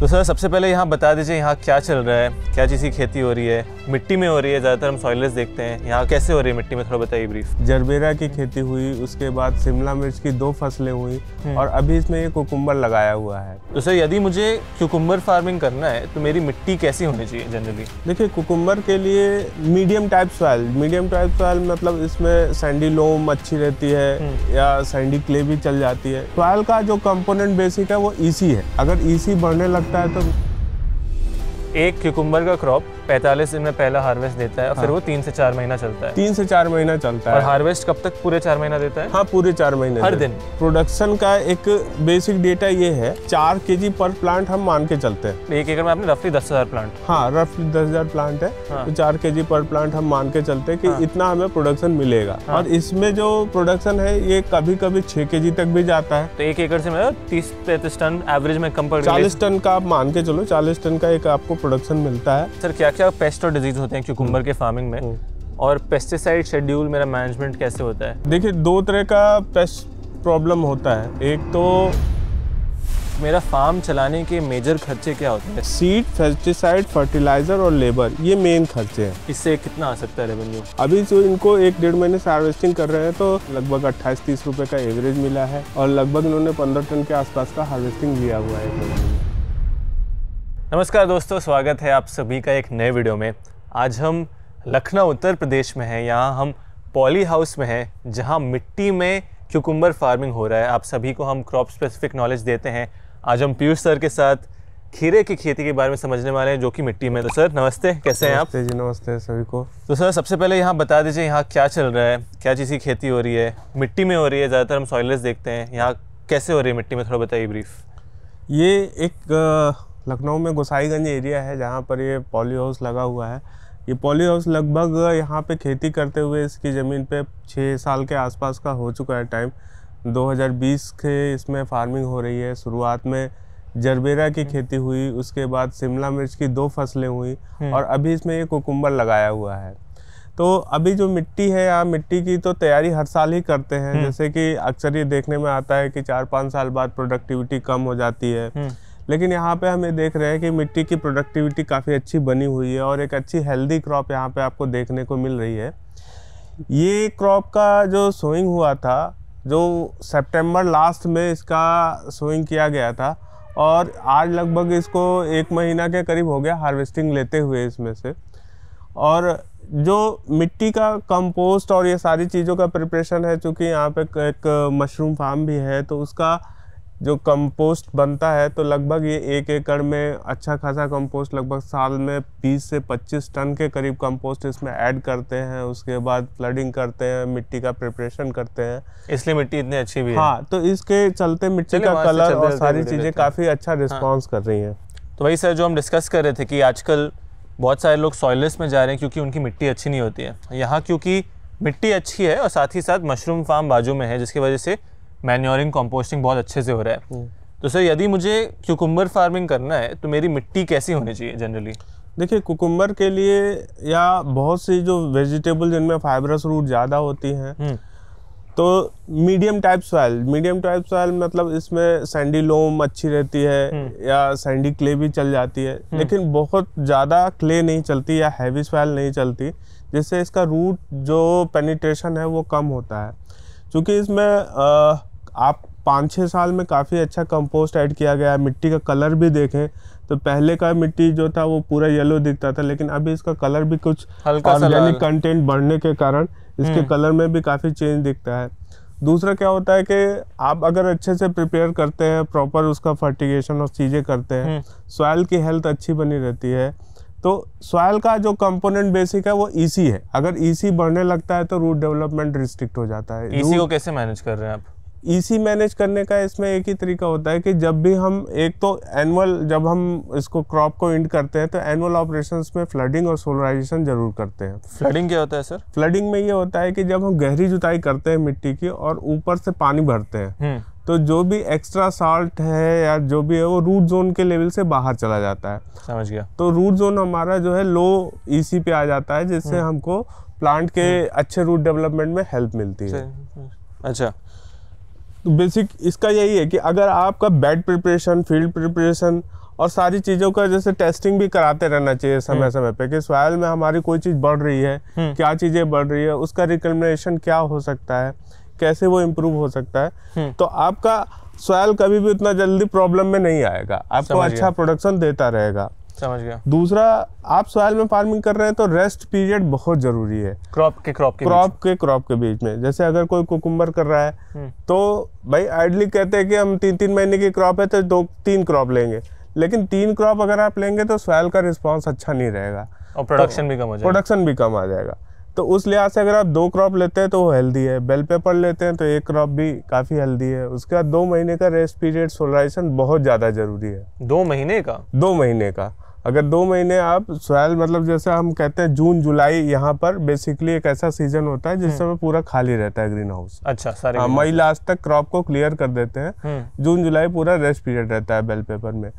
तो सर सबसे पहले यहाँ बता दीजिए यहाँ क्या चल रहा है, क्या चीज़ की खेती हो रही है, मिट्टी में हो रही है, ज़्यादातर हम सॉइलेस देखते हैं, यहाँ कैसे हो रही है मिट्टी में, थोड़ा बताइए ब्रीफ। जरबेरा की खेती हुई, उसके बाद शिमला मिर्च की 2 फसलें हुई और अभी इसमें ये कुकुम्बर लगाया हुआ है। तो सर यदि मुझे क्यूकुम्बर फार्मिंग करना है तो मेरी मिट्टी कैसी होनी चाहिए जनरली? देखिए, कुकुम्बर के लिए मीडियम टाइप सॉइल मतलब इसमें सैंडी लोम अच्छी रहती है या सैंडी क्ले भी चल जाती है। सॉइल का जो कंपोनेंट बेसिक है वो ईसी है। अगर ईसी बढ़ने लगता है तो एक क्यूकुम्बर का क्रॉप 45 दिन में पहला हार्वेस्ट देता है और फिर वो 3 से 4 महीना चलता है। 3 से 4 महीना चलता है। और हार्वेस्ट कब तक? पूरे 4 महीना देता है? हाँ, पूरे 4 महीने हर दिन। प्रोडक्शन का एक बेसिक डेटा ये है, 4 kg पर प्लांट हम मान के चलते हैं। 1 एकड़ में आपने रफली 10,000 प्लांट? हाँ, रफली 10,000 प्लांट है। हाँ। तो 4 kg पर प्लांट हम मान के चलते हैं कि हाँ। इतना हमें प्रोडक्शन मिलेगा। हाँ। और इसमें जो प्रोडक्शन है ये कभी कभी 6 kg तक भी जाता है। तो 1 एकड़ से मतलब 30-35 टन एवरेज में कम पड़ 40 टन का आप मान के चलो, 40 टन का एक आपको प्रोडक्शन मिलता है। सर क्या क्या पेस्ट और डिजीज होते हैं क्यूकुम्बर के फार्मिंग में, और पेस्टिसाइड शेड्यूल मेरा मैनेजमेंट कैसे होता है? देखिए, 2 तरह का पेस्ट प्रॉब्लम होता है। एक तो मेरा फार्म चलाने के मेजर खर्चे क्या होते हैं? सीड, पेस्टिसाइड, फर्टिलाइजर और लेबर, ये मेन खर्चे हैं। इससे कितना आ सकता है रेवेन्यू? अभी जो इनको 1-1.5 महीने से हार्वेस्टिंग कर रहे हैं तो लगभग 28-30 रुपए का एवरेज मिला है और लगभग इन्होंने 15 टन के आसपास का हार्वेस्टिंग लिया हुआ है। नमस्कार दोस्तों, स्वागत है आप सभी का एक नए वीडियो में। आज हम लखनऊ उत्तर प्रदेश में हैं। यहाँ हम पॉली हाउस में हैं जहाँ मिट्टी में क्यूकुम्बर फार्मिंग हो रहा है। आप सभी को हम क्रॉप स्पेसिफिक नॉलेज देते हैं। आज हम पीयूष सर के साथ खीरे की खेती के बारे में समझने वाले हैं जो कि मिट्टी में। तो सर नमस्ते, कैसे हैं आप? नमस्ते जी, नमस्ते सभी को। तो सर सबसे पहले यहाँ बता दीजिए यहाँ क्या चल रहा है, क्या चीज़ की खेती हो रही है, मिट्टी में हो रही है, ज़्यादातर हम सॉइलेस देखते हैं, यहाँ कैसे हो रही है मिट्टी में, थोड़ा बताइए ब्रीफ। ये एक लखनऊ में गोसाईगंज एरिया है जहाँ पर ये पॉली हाउस लगा हुआ है। ये पॉली हाउस लगभग यहाँ पे खेती करते हुए इसकी ज़मीन पे 6 साल के आसपास का हो चुका है टाइम। 2020 के इसमें फार्मिंग हो रही है। शुरुआत में जरबेरा की खेती हुई, उसके बाद शिमला मिर्च की 2 फसलें हुई और अभी इसमें ये कुकुम्बर लगाया हुआ है। तो अभी जो मिट्टी है, यहाँ मिट्टी की तो तैयारी हर साल ही करते हैं। जैसे कि अक्सर ये देखने में आता है कि 4-5 साल बाद प्रोडक्टिविटी कम हो जाती है, लेकिन यहाँ पे हम ये देख रहे हैं कि मिट्टी की प्रोडक्टिविटी काफ़ी अच्छी बनी हुई है और एक अच्छी हेल्दी क्रॉप यहाँ पे आपको देखने को मिल रही है। ये क्रॉप का जो सोइंग हुआ था, जो सितंबर लास्ट में इसका सोइंग किया गया था और आज लगभग इसको 1 महीना के करीब हो गया हार्वेस्टिंग लेते हुए इसमें से। और जो मिट्टी का कंपोस्ट और ये सारी चीज़ों का प्रिपरेशन है, चूँकि यहाँ पे एक मशरूम फार्म भी है तो उसका जो कंपोस्ट बनता है तो लगभग ये 1 एकड़ में अच्छा खासा कंपोस्ट, लगभग साल में 20 से 25 टन के करीब कंपोस्ट इसमें ऐड करते हैं। उसके बाद फ्लडिंग करते हैं, मिट्टी का प्रिपरेशन करते हैं, इसलिए मिट्टी इतनी अच्छी भी है। हाँ, तो इसके चलते मिट्टी का कलर और सारी चीज़ें काफ़ी अच्छा रिस्पॉन्स कर रही हैं। तो वही सर जो हम डिस्कस कर रहे थे कि आजकल बहुत सारे लोग सॉइलेस में जा रहे हैं क्योंकि उनकी मिट्टी अच्छी नहीं होती है। यहाँ क्योंकि मिट्टी अच्छी है और साथ ही साथ मशरूम फार्म बाजू में है जिसकी वजह से मैन्योरिंग, कंपोस्टिंग बहुत अच्छे से हो रहा है। तो सर यदि मुझे क्यूकुम्बर फार्मिंग करना है तो मेरी मिट्टी कैसी होनी चाहिए जनरली? देखिए, कुकुम्बर के लिए या बहुत सी जो वेजिटेबल जिनमें फाइबरस रूट ज़्यादा होती हैं तो मीडियम टाइप सॉइल मतलब इसमें सैंडी लोम अच्छी रहती है या सैंडी क्ले भी चल जाती है, लेकिन बहुत ज़्यादा क्ले नहीं चलती या हैवी सॉइल नहीं चलती, जिससे इसका रूट जो पेनिट्रेशन है वो कम होता है। क्योंकि इसमें आप 5-6 साल में काफ़ी अच्छा कंपोस्ट ऐड किया गया है। मिट्टी का कलर भी देखें तो पहले का मिट्टी जो था वो पूरा येलो दिखता था, लेकिन अभी इसका कलर भी कुछ ऑर्गेनिक कंटेंट बढ़ने के कारण इसके कलर में भी काफ़ी चेंज दिखता है। दूसरा क्या होता है कि आप अगर अच्छे से प्रिपेयर करते हैं, प्रॉपर उसका फर्टिगेशन और चीज़ें करते हैं, सॉइल की हेल्थ अच्छी बनी रहती है। तो सॉइल का जो कंपोनेंट बेसिक है वो ईसी है। अगर ईसी बढ़ने लगता है तो रूट डेवलपमेंट रिस्ट्रिक्ट हो जाता है। ईसी को कैसे मैनेज कर रहे हैं आप? ईसी मैनेज करने का इसमें एक ही तरीका होता है कि जब भी हम एक तो एनुअल, जब हम इसको क्रॉप को इंड करते हैं तो एनुअल ऑपरेशंस में फ्लडिंग और सोलराइजेशन जरूर करते हैं। फ्लडिंग क्या होता है सर? फ्लडिंग में ये होता है कि जब हम गहरी जुताई करते हैं मिट्टी की और ऊपर से पानी भरते हैं तो जो भी एक्स्ट्रा साल्ट है या जो भी है वो रूट जोन के लेवल से बाहर चला जाता है। समझ गया। तो रूट जोन हमारा जो है लो ईसी पे आ जाता है, जिससे हमको प्लांट के अच्छे रूट डेवलपमेंट में हेल्प मिलती है। अच्छा, तो बेसिक इसका यही है कि अगर आपका बेड प्रिपरेशन, फील्ड प्रिपरेशन और सारी चीज़ों का जैसे टेस्टिंग भी कराते रहना चाहिए समय समय पे कि सॉइल में हमारी कोई चीज़ बढ़ रही है, क्या चीज़ें बढ़ रही है, उसका रिकमेंडेशन क्या हो सकता है, कैसे वो इम्प्रूव हो सकता है। तो आपका सॉइल कभी भी उतना जल्दी प्रॉब्लम में नहीं आएगा, आपको अच्छा प्रोडक्शन देता रहेगा। समझ गया। दूसरा, आप सॉइल में फार्मिंग कर रहे हैं तो रेस्ट पीरियड बहुत जरूरी है क्रॉप के बीच में। जैसे अगर कोई कुकुम्बर कर रहा है तो भाई आइडली कहते हैं कि हम 3-3 महीने की क्रॉप है तो 2-3 क्रॉप लेंगे, लेकिन 3 क्रॉप अगर आप लेंगे तो सॉइल का रिस्पॉन्स अच्छा नहीं रहेगा और प्रोडक्शन भी कम आ जाएगा। तो उस लिहाज से अगर आप 2 क्रॉप लेते हैं तो वो हेल्दी है, बेल पेपर लेते हैं तो 1 क्रॉप भी काफ़ी हेल्दी है। उसके बाद 2 महीने का रेस्ट पीरियड सोलराइजेशन बहुत ज़्यादा जरूरी है। 2 महीने का? 2 महीने का। अगर 2 महीने आप सॉइल, मतलब जैसे हम कहते हैं जून जुलाई, यहाँ पर बेसिकली एक ऐसा सीजन होता है जिस समय पूरा खाली रहता है ग्रीन हाउस। अच्छा, सारे मई लास्ट तक क्रॉप को क्लियर कर देते हैं, जून जुलाई पूरा रेस्ट पीरियड रहता है बेल पेपर में।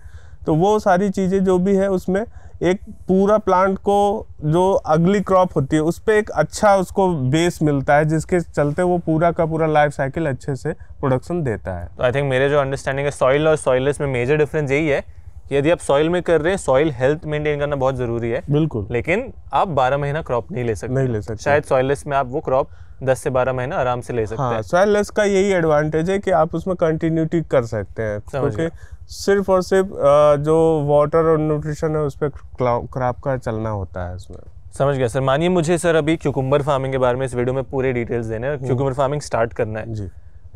तो वो सारी चीज़ें जो भी है उसमें एक पूरा प्लांट को जो अगली क्रॉप होती है उस पर एक अच्छा उसको बेस मिलता है, जिसके चलते वो पूरा का पूरा लाइफ साइकिल अच्छे से प्रोडक्शन देता है। तो आई थिंक मेरे जो अंडरस्टैंडिंग है सॉइल और सॉइललेस में मेजर डिफरेंस यही है कि यदि आप सॉइल में कर रहे हैं, सॉइल हेल्थ मेंटेन करना बहुत जरूरी है, बिल्कुल, लेकिन आप 12 महीना क्रॉप नहीं ले सकते। शायद सॉइललेस में आप वो क्रॉप 10 से 12 महीना आराम से ले सकते हैं। सॉइललेस का यही एडवांटेज है कि आप उसमें कंटिन्यूटी कर सकते हैं, क्योंकि सिर्फ और सिर्फ जो वाटर और न्यूट्रिशन है उस पर क्रॉप का चलना होता है उसमें। समझ गया सर। मानिए मुझे सर अभी क्यूकम्बर फार्मिंग के बारे में इस वीडियो में पूरे डिटेल्स देने हैं, क्यूकम्बर फार्मिंग स्टार्ट करना है जी।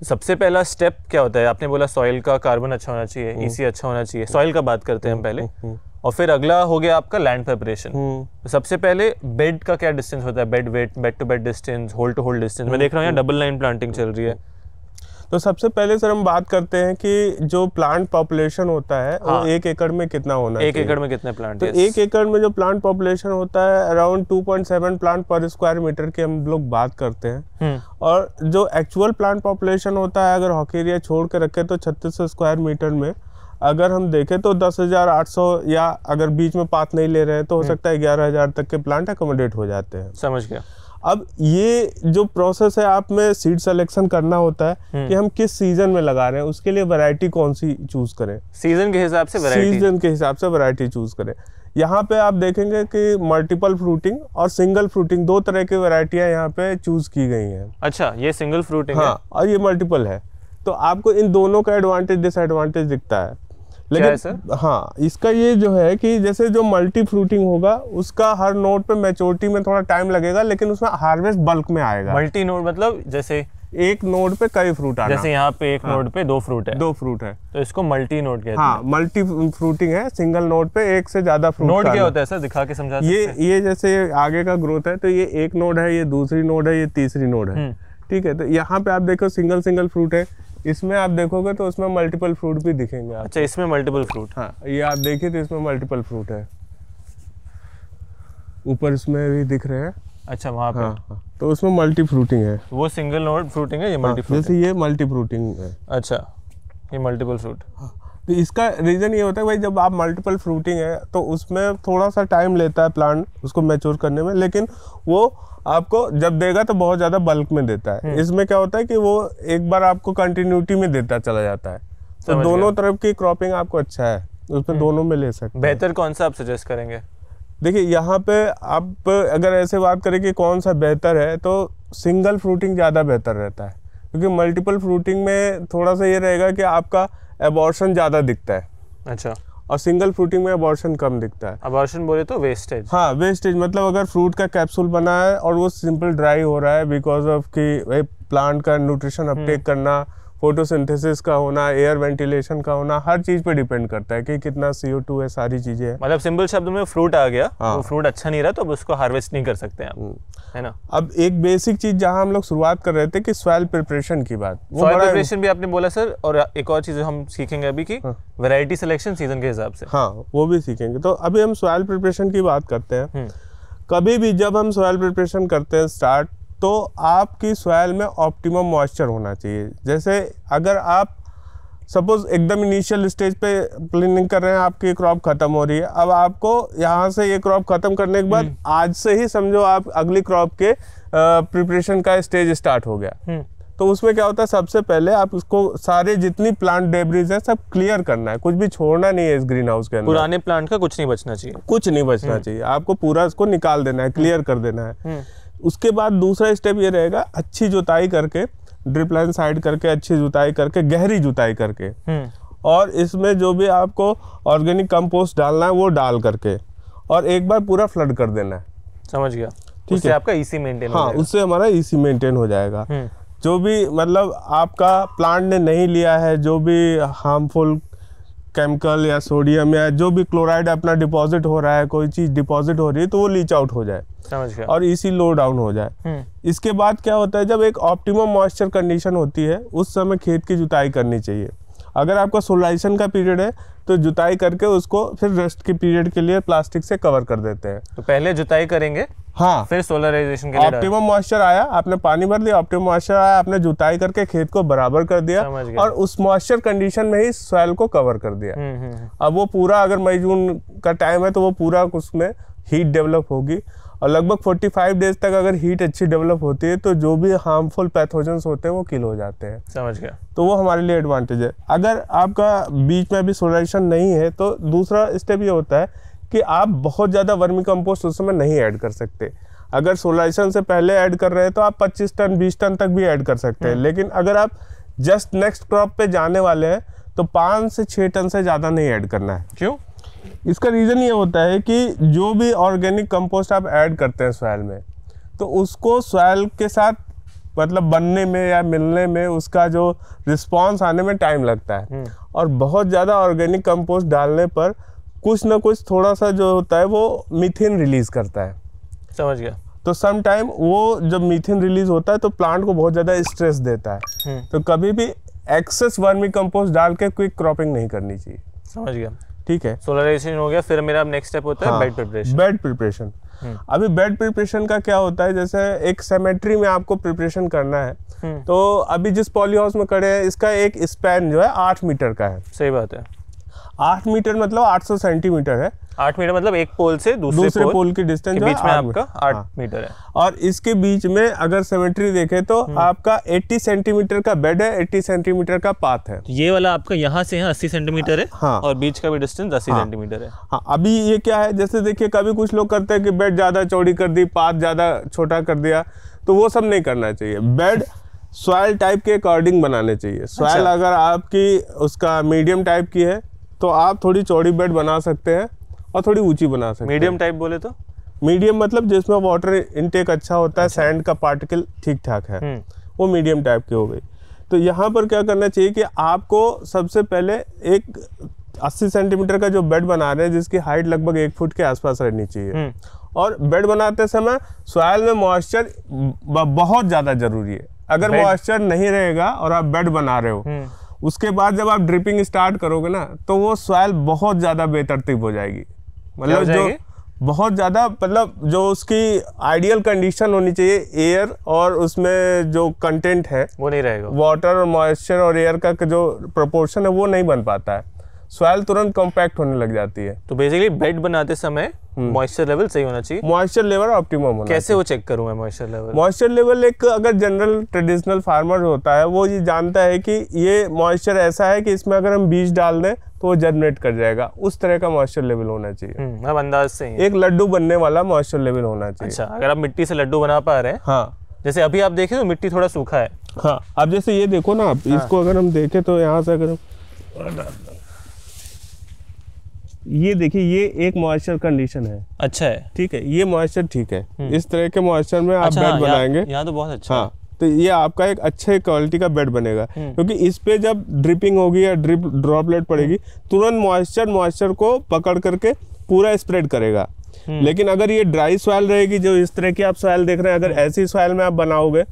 सबसे पहला स्टेप क्या होता है? आपने बोला सॉइल का कार्बन अच्छा होना चाहिए, ईसी अच्छा होना चाहिए, सॉइल का बात करते हैं हम पहले, और फिर अगला हो गया आपका लैंड प्रिपरेशन। सबसे पहले बेड का क्या डिस्टेंस होता है? Bed wet, bed to bed distance, hole to hole distance. मैं देख रहा हूँ यहाँ डबल लाइन प्लांटिंग चल रही है। तो सबसे पहले सर हम बात करते हैं कि जो प्लांट पॉपुलेशन होता है वो 1 एकड़ में कितना होना चाहिए। 1 एकड़ में कितने प्लांट? तो 1 एकड़ में जो प्लांट पॉपुलेशन होता है अराउंड 2.7 प्लांट पर स्क्वायर मीटर की हम लोग बात करते हैं। और जो एक्चुअल प्लांट पॉपुलेशन होता है, अगर हॉकी एरिया छोड़ के रखे तो 3600 स्क्वायर मीटर में अगर हम देखें तो 10,800, या अगर बीच में पात नहीं ले रहे हैं तो हो सकता है 11,000 तक के प्लांट अकोमोडेट हो जाते हैं। समझ गया। अब ये जो प्रोसेस है, आप में सीड सिलेक्शन करना होता है कि हम किस सीजन में लगा रहे हैं, उसके लिए वैरायटी कौन सी चूज करें। सीजन के हिसाब से वैरायटी चूज करें। यहाँ पे आप देखेंगे कि मल्टीपल फ्रूटिंग और सिंगल फ्रूटिंग 2 तरह की वैरायटियाँ यहाँ पे चूज की गई हैं। अच्छा, ये सिंगल फ्रूटिंग है और ये मल्टीपल है। तो आपको इन दोनों का एडवांटेज डिसएडवांटेज दिखता है। लेकिन हाँ, इसका ये जो है कि जैसे जो मल्टी फ्रूटिंग होगा उसका हर नोड पे मैच्योरिटी में थोड़ा टाइम लगेगा, लेकिन उसमें हार्वेस्ट बल्क में आएगा। मल्टी नोड मतलब जैसे एक नोड पे कई फ्रूट आना। जैसे यहाँ पे एक नोड पे 2 फ्रूट है, 2 फ्रूट है, तो इसको मल्टी नोड कहते हैं। हाँ, मल्टी फ्रूटिंग है। सिंगल नोड पे 1 से ज्यादा फ्रूट। नोड क्या होता है सर, दिखा के समझा सकते हैं? ये जैसे आगे का ग्रोथ है तो ये 1 नोड है, ये दूसरी नोड है, ये तीसरी नोड है। ठीक है, तो यहाँ पे आप देखो सिंगल फ्रूट है, इसमें आप देखोगे तो उसमें मल्टीपल फ्रूट भी दिखेंगे आप। अच्छा, इसमें मल्टीपल फ्रूट? हाँ, ये आप देखिए तो इसमें मल्टीपल फ्रूट है, ऊपर इसमें भी दिख रहे हैं। अच्छा, वहाँ पे हाँ, तो उसमें मल्टी फ्रूटिंग है। वो सिंगल नोड फ्रूटिंग है, ये मल्टी फ्रूट जैसे ये मल्टी फ्रूटिंग है। अच्छा, ये मल्टीपल फ्रूट। तो इसका रीज़न ये होता है भाई, जब आप मल्टीपल फ्रूटिंग है तो उसमें थोड़ा सा टाइम लेता है प्लांट उसको मैच्योर करने में, लेकिन वो आपको जब देगा तो बहुत ज़्यादा बल्क में देता है। इसमें क्या होता है कि वो एक बार आपको कंटिन्यूटी में देता चला जाता है, तो दोनों तरफ की क्रॉपिंग आपको अच्छा है, उसमें दोनों में ले सकते हैं। बेहतर कौन सा आप सजेस्ट करेंगे? देखिए, यहाँ पे आप अगर ऐसे बात करें कि कौन सा बेहतर है तो सिंगल फ्रूटिंग ज़्यादा बेहतर रहता है, क्योंकि मल्टीपल फ्रूटिंग में थोड़ा सा ये रहेगा कि आपका एबॉर्शन ज़्यादा दिखता है। अच्छा, और सिंगल फ्रूटिंग में अबॉर्शन कम दिखता है। अबॉर्शन बोले तो वेस्टेज? हाँ, वेस्टेज मतलब अगर फ्रूट का कैप्सूल बना है और वो सिंपल ड्राई हो रहा है बिकॉज ऑफ कि प्लांट का न्यूट्रिशन अपटेक करना, फोटोसिंथेसिस का होना, एयर वेंटिलेशन का होना, हर चीज पे डिपेंड करता है कि कितना CO2 है, सारी चीजें हैं। मतलब सिंपल शब्द में फ्रूट आ गया, वो फ्रूट अच्छा नहीं रहा तो अब उसको हार्वेस्ट नहीं कर सकते आप, है ना? अब एक बेसिक चीज जहां हम लोग शुरुआत कर रहे थे कि सॉइल प्रिपरेशन की बात, सॉइल प्रिपरेशन भी आपने बोला सर, और एक और चीज हम सीखेंगे अभी की वैरायटी सिलेक्शन सीजन के हिसाब से। हाँ, वो भी सीखेंगे। तो अभी हम सॉइल प्रिपरेशन की बात करते हैं। कभी भी जब हम सॉइल प्रिपरेशन करते हैं स्टार्ट, तो आपकी सॉइल में ऑप्टिमम मॉइस्चर होना चाहिए। जैसे अगर आप सपोज एकदम इनिशियल स्टेज पे प्लानिंग कर रहे हैं, आपकी क्रॉप खत्म हो रही है, अब आपको यहाँ से ये क्रॉप खत्म करने के बाद आज से ही समझो आप अगली क्रॉप के प्रिपरेशन का स्टेज स्टार्ट हो गया। तो उसमें क्या होता है, सबसे पहले आप उसको सारे जितनी प्लांट डेब्रिज है सब क्लियर करना है, कुछ भी छोड़ना नहीं है इस ग्रीन हाउस के अंदर। पुराने प्लांट का कुछ नहीं बचना चाहिए, कुछ नहीं बचना चाहिए, आपको पूरा इसको निकाल देना है, क्लियर कर देना है। उसके बाद दूसरा स्टेप ये रहेगा, अच्छी जुताई करके, ड्रिप लाइन साइड करके, अच्छी जुताई करके, गहरी जुताई करके, और इसमें जो भी आपको ऑर्गेनिक कंपोस्ट डालना है वो डाल करके, और एक बार पूरा फ्लड कर देना है। समझ गया। ठीक उससे है, आपका ईसी मेंटेन हो हाँ, जाएगा। उससे हमारा ईसी मेंटेन हो जाएगा। जो भी मतलब आपका प्लांट ने नहीं लिया है, जो भी हार्मफुल केमिकल या सोडियम या जो भी क्लोराइड अपना डिपॉजिट हो रहा है, कोई चीज़ डिपॉजिट हो रही है, तो वो लीच आउट हो जाए। समझ गया। और ईसी लो डाउन हो जाए। इसके बाद क्या होता है, जब एक ऑप्टिमम मॉइस्चर कंडीशन होती है उस समय खेत की जुताई करनी चाहिए। अगर आपका सोलाइजेशन का पीरियड है तो जुताई करके उसको फिर रेस्ट के पीरियड के लिए प्लास्टिक से कवर कर देते हैं। तो पहले जुताई करेंगे, हाँ, फिर सोलराइजेशन के लिए ऑप्टिमम मॉइस्चर आया, आपने पानी भर दिया, ऑप्टिमम मॉइस्चर आया, आपने जुताई करके खेत को बराबर कर दिया और उस मॉइस्चर कंडीशन में ही सॉइल को कवर कर दिया। अब वो पूरा, अगर मई जून का टाइम है तो वो पूरा उसमें हीट डेवलप होगी, और लगभग 45 डेज तक अगर हीट अच्छी डेवलप होती है तो जो भी हार्मफुल पैथोजेंस होते हैं वो किल हो जाते हैं। समझ गया। तो वो हमारे लिए एडवांटेज है। अगर आपका बीच में अभी सोलाइजेशन नहीं है तो दूसरा स्टेप ये होता है कि आप बहुत ज़्यादा वर्मी कंपोस्ट उस समय नहीं ऐड कर सकते। अगर सोलाइजेशन से पहले ऐड कर रहे हैं तो आप 25 टन 20 टन तक भी ऐड कर सकते हैं, लेकिन अगर आप जस्ट नेक्स्ट क्रॉप पे जाने वाले हैं तो 5 से 6 टन से ज़्यादा नहीं ऐड करना है। क्यों? इसका रीज़न ये होता है कि जो भी ऑर्गेनिक कंपोस्ट आप ऐड करते हैं सॉइल में, तो उसको सॉइल के साथ मतलब बनने में या मिलने में उसका जो रिस्पांस आने में टाइम लगता है। और बहुत ज़्यादा ऑर्गेनिक कंपोस्ट डालने पर कुछ ना कुछ थोड़ा सा जो होता है वो मीथेन रिलीज करता है। समझ गया। तो सम टाइम वो जब मीथेन रिलीज होता है तो प्लांट को बहुत ज़्यादा स्ट्रेस देता है। तो कभी भी एक्सेस वर्मी कंपोस्ट डाल के क्विक क्रॉपिंग नहीं करनी चाहिए। समझ गया। ठीक है, सोलराइजेशन हो गया, फिर मेरा नेक्स्ट स्टेप होता है बेड प्रिपरेशन। Bed preparation. अभी बेड प्रिपरेशन का क्या होता है, जैसे एक सेमेट्री में आपको प्रिपरेशन करना है, तो अभी जिस पॉली हाउस में खड़े हैं इसका एक स्पैन जो है 8 मीटर का है। सही बात है। 8 मीटर मतलब 800 सेंटीमीटर है। 8 मीटर मतलब एक पोल से दूसरे पोल की डिस्टेंस के बीच में आपका 8 मीटर है। और इसके बीच में अगर सिमेट्री देखे तो आपका 80 सेंटीमीटर का बेड है, 80 सेंटीमीटर का पाथ है। ये वाला आपका यहाँ से 80 सेंटीमीटर है। हाँ। और बीच का भी डिस्टेंस 80 सेंटीमीटर है। हाँ, अभी ये क्या है, जैसे देखिए कभी कुछ लोग करते हैं कि बेड ज़्यादा चौड़ी कर दी, पाथ ज़्यादा छोटा कर दिया, तो वो सब नहीं करना चाहिए। बेड सॉइल टाइप के अकॉर्डिंग बनाने चाहिए। सॉइल अगर आपकी उसका मीडियम टाइप की है तो आप थोड़ी चौड़ी बेड बना सकते हैं और थोड़ी ऊंची बना सकते हैं। मीडियम टाइप बोले तो? मीडियम मतलब जिसमें वाटर इनटेक अच्छा होता है, सैंड का पार्टिकल ठीक ठाक है, वो मीडियम टाइप की हो गई। तो यहाँ पर क्या करना चाहिए कि आपको सबसे पहले एक 80 सेंटीमीटर का जो बेड बना रहे हैं जिसकी हाइट लगभग 1 फुट के आसपास रहनी चाहिए। और बेड बनाते समय सॉइल में मॉइस्चर बहुत ज़्यादा जरूरी है। अगर मॉइस्चर नहीं रहेगा और आप बेड बना रहे हो, उसके बाद जब आप ड्रिपिंग स्टार्ट करोगे ना तो वो सॉइल बहुत ज़्यादा बेतरतीब हो जाएगी। मतलब जो बहुत ज़्यादा, मतलब जो उसकी आइडियल कंडीशन होनी चाहिए एयर और उसमें जो कंटेंट है वो नहीं रहेगा। वाटर और मॉइस्चर और एयर का जो प्रोपोर्शन है वो नहीं बन पाता है, सॉइल तुरंत कॉम्पैक्ट होने लग जाती है। तो बेसिकली बेड बनाते समय मॉइस्चर लेवल सही होना चाहिए। मॉइस्चर लेवल ऑप्टिमम होना। कैसे वो चेक करूं मैं मॉइस्चर लेवल? मॉइस्चर लेवल एक अगर जनरल ट्रेडिशनल फार्मर होता है वो ये जानता है कि ये मॉइस्चर ऐसा है कि इसमें अगर हम बीज डाल दें तो वो जनरेट कर जाएगा, उस तरह का मॉइस्चर लेवल होना चाहिए। अब अंदाज से ही एक लड्डू बनने वाला मॉइस्चर लेवल होना चाहिए। अच्छा, अगर आप मिट्टी से लड्डू बना पा रहे हैं, हाँ, जैसे अभी आप देखें तो मिट्टी थोड़ा सूखा है। हाँ, अब जैसे ये देखो ना आप, इसको अगर हम देखें तो यहाँ से अगर ये देखिए ये एक मॉइस्चर कंडीशन है। अच्छा है, ठीक है, ये मॉइस्चर ठीक है। इस तरह के मॉइस्चर में आप बेड बनाएंगे, यहाँ तो बहुत अच्छा। हाँ, तो ये आपका एक अच्छे क्वालिटी का बेड बनेगा, क्योंकि इस पे जब ड्रिपिंग होगी या ड्रिप ड्रॉपलेट पड़ेगी तुरंत मॉइस्चर को पकड़ करके पूरा स्प्रेड करेगा। लेकिन अगर ये ड्राई सॉइल रहेगी, जो इस तरह की आप सॉइल देख रहे हैं, अगर ऐसी सॉइल में आप बनाओगे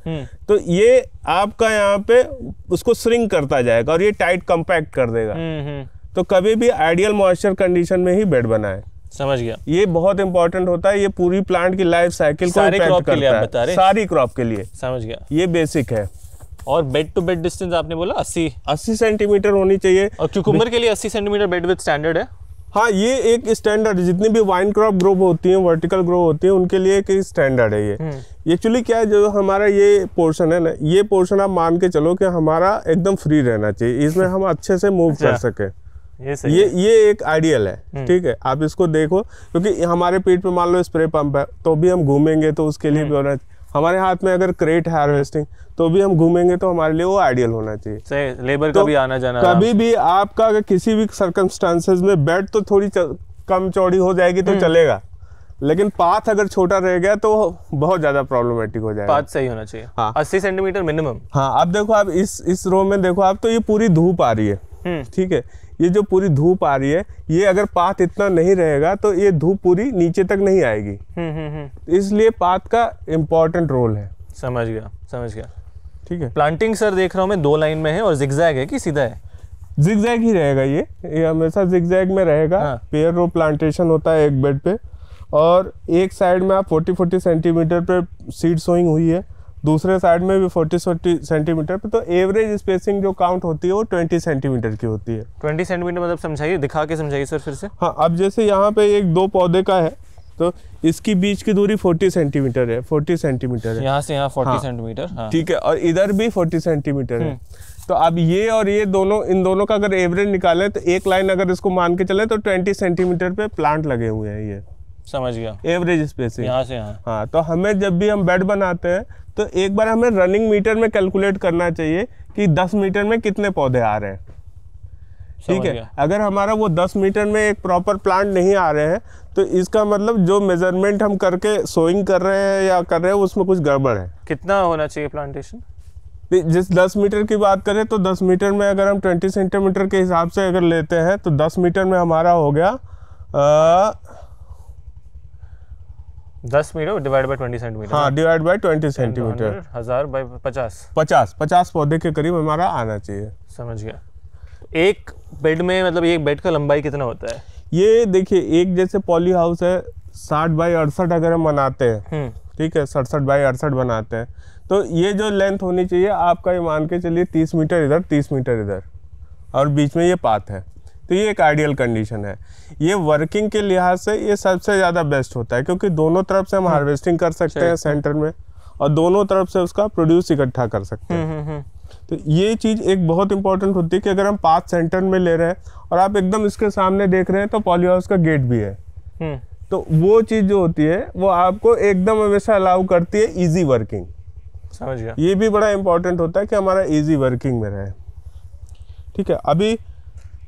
तो ये आपका यहाँ पे उसको श्रिंक करता जाएगा और ये टाइट कंपैक्ट कर देगा। तो कभी भी आइडियल मॉइस्चर कंडीशन में ही बेड बनाएं। समझ गया। ये बहुत इंपॉर्टेंट होता है, ये पूरी प्लांट की लाइफ साइकिल को इम्पैक्ट करता है, सारी क्रॉप के लिए। समझ गया, ये बेसिक है। और बेड टू बेड डिस्टेंस आपने बोला 80 सेंटीमीटर होनी चाहिए। और क्यूकम्बर के लिए 80 सेंटीमीटर बेड विथ स्टैंडर्ड है। हाँ, ये एक स्टैंडर्ड, जितनी भी वाइन क्रॉप ग्रो होती हैं, वर्टिकल ग्रो होती हैं, उनके लिए एक स्टैंडर्ड है ये। एक्चुअली क्या है, जो हमारा ये पोर्शन है ना, ये पोर्शन आप मान के चलो कि हमारा एकदम फ्री रहना चाहिए, इसमें हम अच्छे से मूव कर सके। ये एक आइडियल है, ठीक है। आप इसको देखो, क्योंकि हमारे पीठ पे मान लो स्प्रे पंप है, तो भी हम घूमेंगे तो उसके लिए भी होना चाहिए। हमारे हाथ में अगर क्रेट है हार्वेस्टिंग, तो भी हम घूमेंगे तो हमारे लिए वो आइडियल होना चाहिए। लेबर का भी आना जाना, कभी भी आपका अगर किसी भी सर्कमस्टांसेस में बेड तो थोड़ी कम चौड़ी हो जाएगी तो चलेगा, लेकिन पाथ अगर छोटा रह गया तो बहुत ज्यादा प्रॉब्लमेटिक हो जाएगा। पाथ सही होना चाहिए। हाँ, 80 सेंटीमीटर मिनिमम। हाँ, अब देखो आप इस रो में देखो आप, तो ये पूरी धूप आ रही है, ठीक है। ये जो पूरी धूप आ रही है, ये अगर पाथ इतना नहीं रहेगा तो ये धूप पूरी नीचे तक नहीं आएगी। इसलिए पाथ का इम्पोर्टेंट रोल है। समझ गया। ठीक है। प्लांटिंग सर देख रहा हूँ मैं 2 लाइन में है और जिगजैग है कि सीधा है? जिगजैग ही रहेगा, ये हमेशा जिगजैग में रहेगा। पेयर रो प्लांटेशन होता है एक बेड पे, और एक साइड में आप 40-40 सेंटीमीटर पे सीड सोइंग हुई है, दूसरे साइड में भी 40-40 सेंटीमीटर पे। तो एवरेज स्पेसिंग जो काउंट होती है वो 20 सेंटीमीटर की होती है। 20 सेंटीमीटर मतलब समझाइए, दिखा के समझाइए सर फिर से। हाँ, अब जैसे यहाँ पे एक 2 पौधे का है, तो इसकी बीच की दूरी 40 सेंटीमीटर है, 40 सेंटीमीटर है। यहाँ से यहाँ 40 सेंटीमीटर। हाँ। ठीक है, और इधर भी 40 सेंटीमीटर है। तो अब ये और ये दोनों, इन दोनों का अगर एवरेज निकालें तो एक लाइन अगर इसको मान के चले तो 20 सेंटीमीटर पे प्लांट लगे हुए हैं। ये समझ गया, एवरेज स्पेसिंग यहाँ से यहाँ। हाँ, तो हमें जब भी हम बेड बनाते हैं तो एक बार हमें रनिंग मीटर में कैलकुलेट करना चाहिए कि 10 मीटर में कितने पौधे आ रहे हैं। ठीक है, अगर हमारा वो 10 मीटर में एक प्रॉपर प्लांट नहीं आ रहे हैं, तो इसका मतलब जो मेजरमेंट हम करके सोइंग कर रहे हैं या कर रहे हैं उसमें कुछ गड़बड़ है। कितना होना चाहिए प्लांटेशन? जिस 10 मीटर की बात करें तो 10 मीटर में अगर हम 20 सेंटीमीटर के हिसाब से अगर लेते हैं तो 10 मीटर में हमारा हो गया 10 मीटर डिवाइड बाय 20 सेंटीमीटर। हाँ, डिवाइड बाय 20 सेंटीमीटर, 1000 बाय 50 पौधे के करीब हमारा आना चाहिए। समझ गया। एक बेड में मतलब एक बेड का लंबाई कितना होता है? ये देखिए, एक जैसे पॉली हाउस है 60 बाई 68 अगर हम बनाते हैं, ठीक है, 67 बाई 68 बनाते हैं, तो ये जो लेंथ होनी चाहिए आपका, ये मान के चलिए 30 मीटर इधर, 30 मीटर इधर, और बीच में ये पाथ है। तो ये एक आइडियल कंडीशन है। ये वर्किंग के लिहाज से ये सबसे ज़्यादा बेस्ट होता है, क्योंकि दोनों तरफ से हम हार्वेस्टिंग कर सकते हैं सेंटर में, और दोनों तरफ से उसका प्रोड्यूस इकट्ठा कर सकते हैं। तो ये चीज़ एक बहुत इंपॉर्टेंट होती है कि अगर हम पाथ सेंटर में ले रहे हैं और आप एकदम इसके सामने देख रहे हैं तो पॉली हाउस का गेट भी है, तो वो चीज़ जो होती है वो आपको एकदम हमेशा अलाउ करती है इजी वर्किंग। समझ गया। ये भी बड़ा इंपॉर्टेंट होता है कि हमारा इजी वर्किंग में रहे। ठीक है, अभी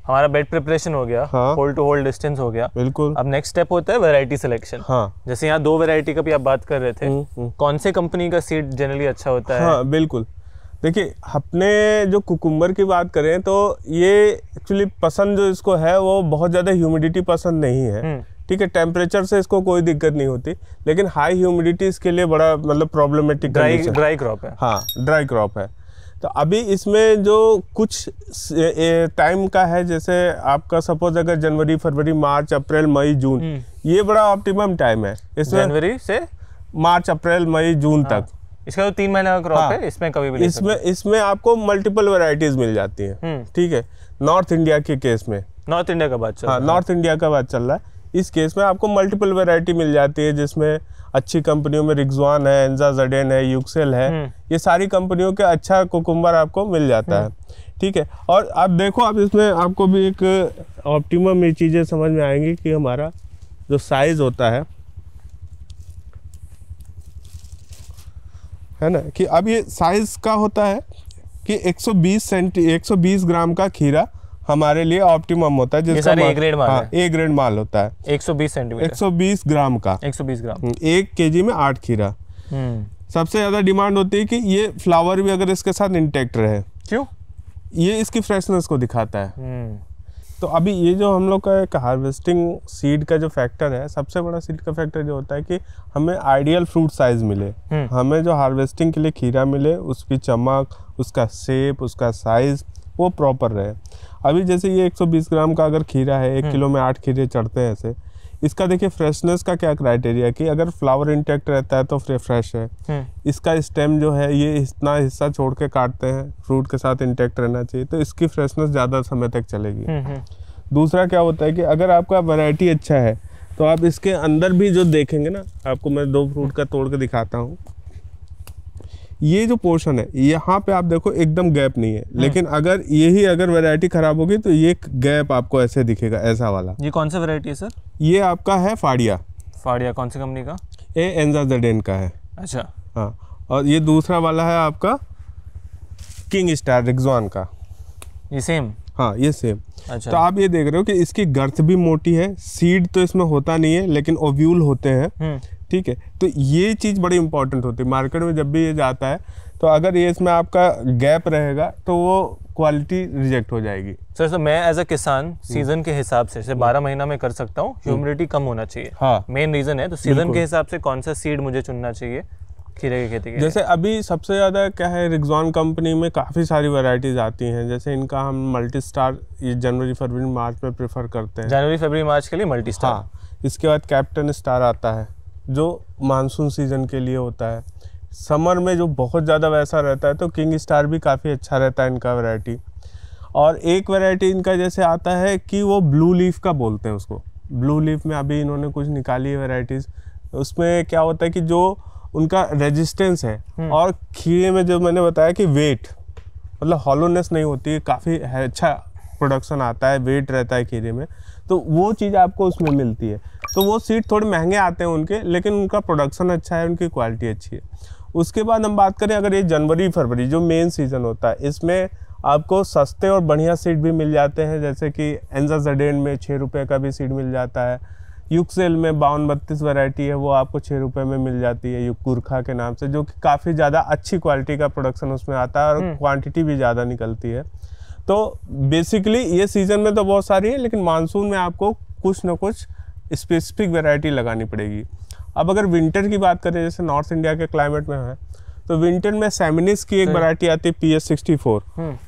हमारा बेड प्रिपरेशन हो गया, हाँ, होल टू होल डिस्टेंस हो गया। बिल्कुल। अब नेक्स्ट स्टेप होता है वैरायटी सिलेक्शन। हाँ, जैसे यहाँ 2 वैरायटी का भी आप बात कर रहे थे, कौन से कंपनी का सीड जनरली अच्छा होता है? हाँ, बिल्कुल। देखिए, अपने जो कुकुम्बर की बात करें तो ये एक्चुअली पसंद जो इसको है वो बहुत ज़्यादा ह्यूमिडिटी पसंद नहीं है। ठीक है, टेम्परेचर से इसको कोई दिक्कत नहीं होती, लेकिन हाई ह्यूमिडिटी इसके लिए बड़ा मतलब प्रॉब्लमेटिक ड्राई क्रॉप है। हाँ, ड्राई क्रॉप है। तो अभी इसमें जो कुछ टाइम का है, जैसे आपका सपोज अगर जनवरी, फरवरी, मार्च, अप्रैल, मई, जून, ये बड़ा ऑप्टिमम टाइम है। इसमें जनवरी से मार्च, अप्रैल, मई, जून तक। इसका तो 3 महीने का क्रॉप है, इसमें कभी भी इसमें आपको मल्टीपल वैरायटीज मिल जाती हैं। ठीक है, नॉर्थ इंडिया के केस में, नॉर्थ इंडिया का बात चल रहा है। नॉर्थ इंडिया का बात चल रहा है। इस केस में आपको मल्टीपल वैरायटी मिल जाती है, जिसमें अच्छी कंपनियों में रिक्सवान है, एंजा ज़डेन है, यूक्सेल है, ये सारी कंपनियों के अच्छा कुकुम्बर आपको मिल जाता है। ठीक है, और आप देखो, आप इसमें आपको भी एक ऑप्टिमम ये चीज़ें समझ में आएंगी कि हमारा जो साइज़ होता है ना, कि अब ये साइज़ का होता है कि 120 ग्राम का खीरा हमारे लिए ऑप्टिमम होता है, जिसका ए ग्रेड माल है। ए ग्रेड माल होता है। 120 सेंटीमीटर, 120 ग्राम का, 120 ग्राम, 1 केजी में 8 खीरा। सबसे ज़्यादा डिमांड होती है कि ये फ्लावर भी अगर इसके साथ इंटैक्ट रहे। क्यों? ये इसकी फ्रेशनेस को दिखाता है। तो अभी ये जो हम लोग का एक हार्वेस्टिंग सीड का जो फैक्टर है, सबसे बड़ा सीड का फैक्टर जो होता है कि हमें आइडियल फ्रूट साइज मिले, हमें जो हार्वेस्टिंग के लिए खीरा मिले उसकी चमक, उसका शेप, उसका साइज वो प्रॉपर रहे। अभी जैसे ये 120 ग्राम का अगर खीरा है, 1 किलो में 8 खीरे चढ़ते हैं ऐसे। इसका देखिए फ्रेशनेस का क्या क्राइटेरिया है कि अगर फ्लावर इंटैक्ट रहता है तो फ्रेश है। इसका स्टेम जो है ये इतना हिस्सा छोड़ के काटते हैं, फ्रूट के साथ इंटैक्ट रहना चाहिए, तो इसकी फ्रेशनेस ज़्यादा समय तक चलेगी। दूसरा क्या होता है कि अगर आपका वैरायटी अच्छा है तो आप इसके अंदर भी जो देखेंगे ना, आपको मैं 2 फ्रूट का तोड़ के दिखाता हूँ। ये जो पोर्शन है यहाँ पे आप देखो एकदम गैप नहीं है, लेकिन अगर यही अगर वैरायटी खराब होगी तो ये गैप आपको ऐसे दिखेगा, ऐसा वाला। ये कौन सा वैरायटी है सर? ये आपका है फाड़िया। फाड़िया कौन सी कंपनी का? ये एनजाजडेन का है। अच्छा। हाँ, और ये दूसरा वाला है आपका किंग स्टार रिक्जॉन का। ये सेम? हाँ, ये सेम। अच्छा। तो आप ये देख रहे हो कि इसकी गर्थ भी मोटी है, सीड तो इसमें होता नहीं है लेकिन ओव्यूल होते हैं। ठीक है, तो ये चीज़ बड़ी इंपॉर्टेंट होती है मार्केट में जब भी ये जाता है। तो अगर ये इसमें आपका गैप रहेगा तो वो क्वालिटी रिजेक्ट हो जाएगी। सर तो मैं एज अ किसान सीजन के हिसाब से 12 महीना में कर सकता हूँ, ह्यूमिडिटी कम होना चाहिए। हाँ, मेन रीजन है। तो सीजन के हिसाब से कौन सा सीड मुझे चुनना चाहिए खीरे की खेती के? जैसे अभी सबसे ज़्यादा क्या है, रिक्जॉन कंपनी में काफ़ी सारी वैरायटीज़ आती हैं। जैसे इनका हम मल्टी स्टार ये जनवरी फरवरी मार्च में प्रेफर करते हैं। जनवरी फरवरी मार्च के लिए मल्टी स्टार। हाँ, इसके बाद कैप्टन स्टार आता है जो मानसून सीजन के लिए होता है। समर में जो बहुत ज़्यादा वैसा रहता है तो किंग स्टार भी काफ़ी अच्छा रहता है इनका वैरायटी। और एक वैरायटी इनका जैसे आता है कि वो ब्लू लीफ का बोलते हैं उसको। ब्लू लीफ में अभी इन्होंने कुछ निकाली है वैरायटीज़। उसमें क्या होता है कि जो उनका रेजिस्टेंस है और खीरे में जो मैंने बताया कि वेट मतलब हॉलोनेस नहीं होती है, काफ़ी अच्छा प्रोडक्शन आता है, वेट रहता है खीरे में, तो वो चीज़ आपको उसमें मिलती है। तो वो सीड थोड़े महंगे आते हैं उनके, लेकिन उनका प्रोडक्शन अच्छा है, उनकी क्वालिटी अच्छी है। उसके बाद हम बात करें अगर ये जनवरी फरवरी जो मेन सीज़न होता है, इसमें आपको सस्ते और बढ़िया सीड भी मिल जाते हैं। जैसे कि एनजाजडेन में 6 रुपये का भी सीड मिल जाता है। यूक्सेल में 52-32 वैरायटी है, वो आपको 6 रुपये में मिल जाती है गुरखा के नाम से, जो कि काफ़ी ज़्यादा अच्छी क्वालिटी का प्रोडक्शन उसमें आता है और क्वांटिटी भी ज़्यादा निकलती है। तो बेसिकली ये सीज़न में तो बहुत सारी है, लेकिन मानसून में आपको कुछ ना कुछ स्पेसिफिक वैरायटी लगानी पड़ेगी। अब अगर विंटर की बात करें, जैसे नॉर्थ इंडिया के क्लाइमेट में है, तो विंटर में सैमिनिस की एक वैरायटी आती है PS64,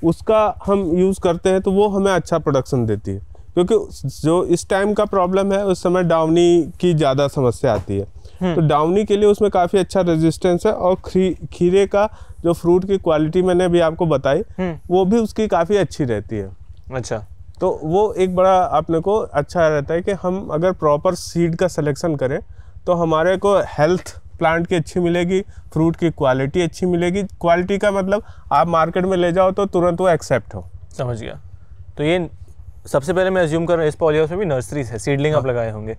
उसका हम यूज़ करते हैं तो वो हमें अच्छा प्रोडक्शन देती है। क्योंकि जो इस टाइम का प्रॉब्लम है, उस समय डाउनी की ज़्यादा समस्या आती है। तो डाउनी के लिए उसमें काफ़ी अच्छा रेजिस्टेंस है और खीरे का जो फ्रूट की क्वालिटी मैंने अभी आपको बताई, वो भी उसकी काफ़ी अच्छी रहती है। अच्छा, तो वो एक बड़ा अपने को अच्छा रहता है कि हम अगर प्रॉपर सीड का सिलेक्शन करें तो हमारे को हेल्थ प्लांट की अच्छी मिलेगी, फ्रूट की क्वालिटी अच्छी मिलेगी। क्वालिटी का मतलब आप मार्केट में ले जाओ तो तुरंत वो एक्सेप्ट हो। समझ गया। तो ये सबसे पहले मैं अज्यूम कर रहा हूँ इस पॉली हाउस में भी नर्सरीज है, सीडलिंग आप लगाए होंगे।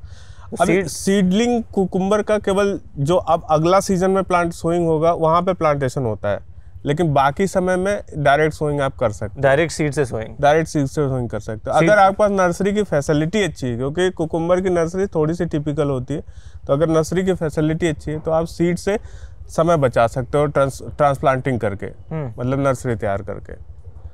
सीडलिंग कुकुम्बर का केवल जो अब अगला सीजन में प्लांट सोइंग होगा वहाँ पे प्लांटेशन होता है, लेकिन बाकी समय में डायरेक्ट सोइंग आप कर सकते हैं। डायरेक्ट सीड से सोइंग? डायरेक्ट सीड से सोइंग कर सकते हैं अगर आपके पास नर्सरी की फैसिलिटी अच्छी है, क्योंकि कुकुम्बर की नर्सरी थोड़ी सी टिपिकल होती है। तो अगर नर्सरी की फैसिलिटी अच्छी है तो आप सीड से समय बचा सकते हो ट्रांसप्लांटिंग करके, मतलब नर्सरी तैयार करके।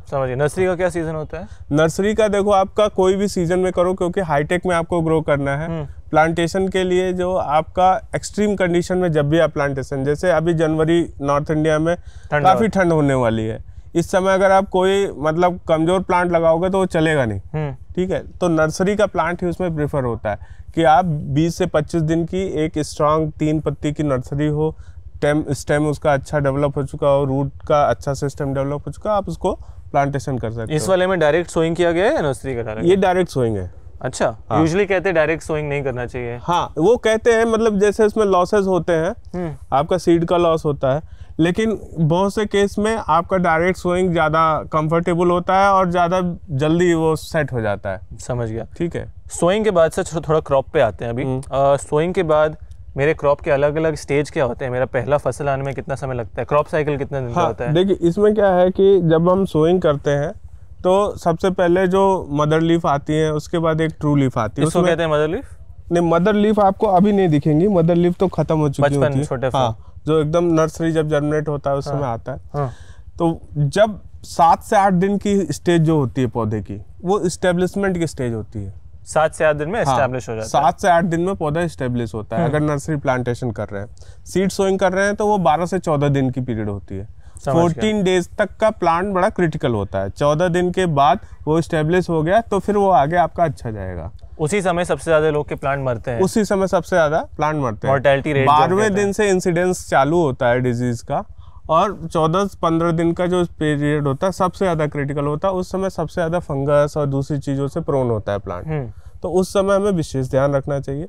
समझिए। नर्सरी का क्या सीजन होता है? नर्सरी का देखो आपका कोई भी सीजन में करो, क्योंकि हाईटेक में आपको ग्रो करना है। प्लांटेशन के लिए जो आपका एक्सट्रीम कंडीशन में जब भी आप प्लांटेशन, जैसे अभी जनवरी नॉर्थ इंडिया में काफ़ी ठंड होने वाली है, इस समय अगर आप कोई मतलब कमज़ोर प्लांट लगाओगे तो वो चलेगा नहीं। ठीक है, तो नर्सरी का प्लांट ही उसमें प्रेफर होता है कि आप 20 से 25 दिन की एक स्ट्रांग 3 पत्ती की नर्सरी हो, स्टेम उसका अच्छा डेवलप हो चुका हो, रूट का अच्छा सिस्टम डेवलप हो चुका, आप उसको प्लांटेशन कर सकते हो। इस वाले में डायरेक्ट सोइंग किया गया है या नर्सरी का डायरेक्ट? ये डायरेक्ट सोइंग है। अच्छा। हाँ। यूजुअली कहते हैं डायरेक्ट सोइंग नहीं करना चाहिए। हाँ, वो कहते हैं मतलब जैसे इसमें लॉसेस होते हैं, आपका सीड का लॉस होता है, लेकिन बहुत से केस में आपका डायरेक्ट सोइंग ज़्यादा कंफर्टेबल होता है और ज़्यादा जल्दी वो सेट हो जाता है। समझ गया। ठीक है, सोइंग के बाद से थोड़ा क्रॉप पे आते हैं अभी। सोइंग के बाद मेरे क्रॉप के अलग अलग स्टेज क्या होते हैं? मेरा पहला फसल आने में कितना समय लगता है? क्रॉप साइकिल कितने दिन का होता है? देखिए, इसमें क्या है कि जब हम सोइंग करते हैं तो सबसे पहले जो मदर लीफ आती है, उसके बाद एक ट्रू लीफ आती है। उसको कहते हैं मदर लीफ? नहीं, मदर लीफ आपको अभी नहीं दिखेंगी, मदर लीफ तो खत्म हो चुकी होती है। छोटे हाँ, जो एकदम नर्सरी जब जर्मिनेट होता है उस समय आता है। तो जब 7 से 8 दिन की स्टेज जो होती है पौधे की, वो इस्टेब्लिशमेंट की स्टेज होती है। 7 से 8 दिन में एस्टैब्लिश हो जाता है। 7 से 8 दिन में पौधा एस्टेब्लिश होता है अगर नर्सरी प्लांटेशन कर रहे हैं। सीड सोइंग कर रहे हैं तो वो 12 से 14 दिन की पीरियड होती है। 14 डेज तक का प्लांट बड़ा क्रिटिकल होता है। 14 दिन के बाद वो एस्टेब्लिश हो गया तो फिर वो आगे आपका अच्छा जाएगा। उसी समय सबसे ज्यादा लोग के प्लांट मरते हैं। उसी समय सबसे ज्यादा प्लांट मरते हैं। मॉर्टेलिटी रेट 12वें दिन से इंसिडेंस चालू होता है डिजीज का, और 14-15 दिन का जो पीरियड होता है सबसे ज़्यादा क्रिटिकल होता है। उस समय सबसे ज़्यादा फंगस और दूसरी चीज़ों से प्रोन होता है प्लांट। तो उस समय हमें विशेष ध्यान रखना चाहिए।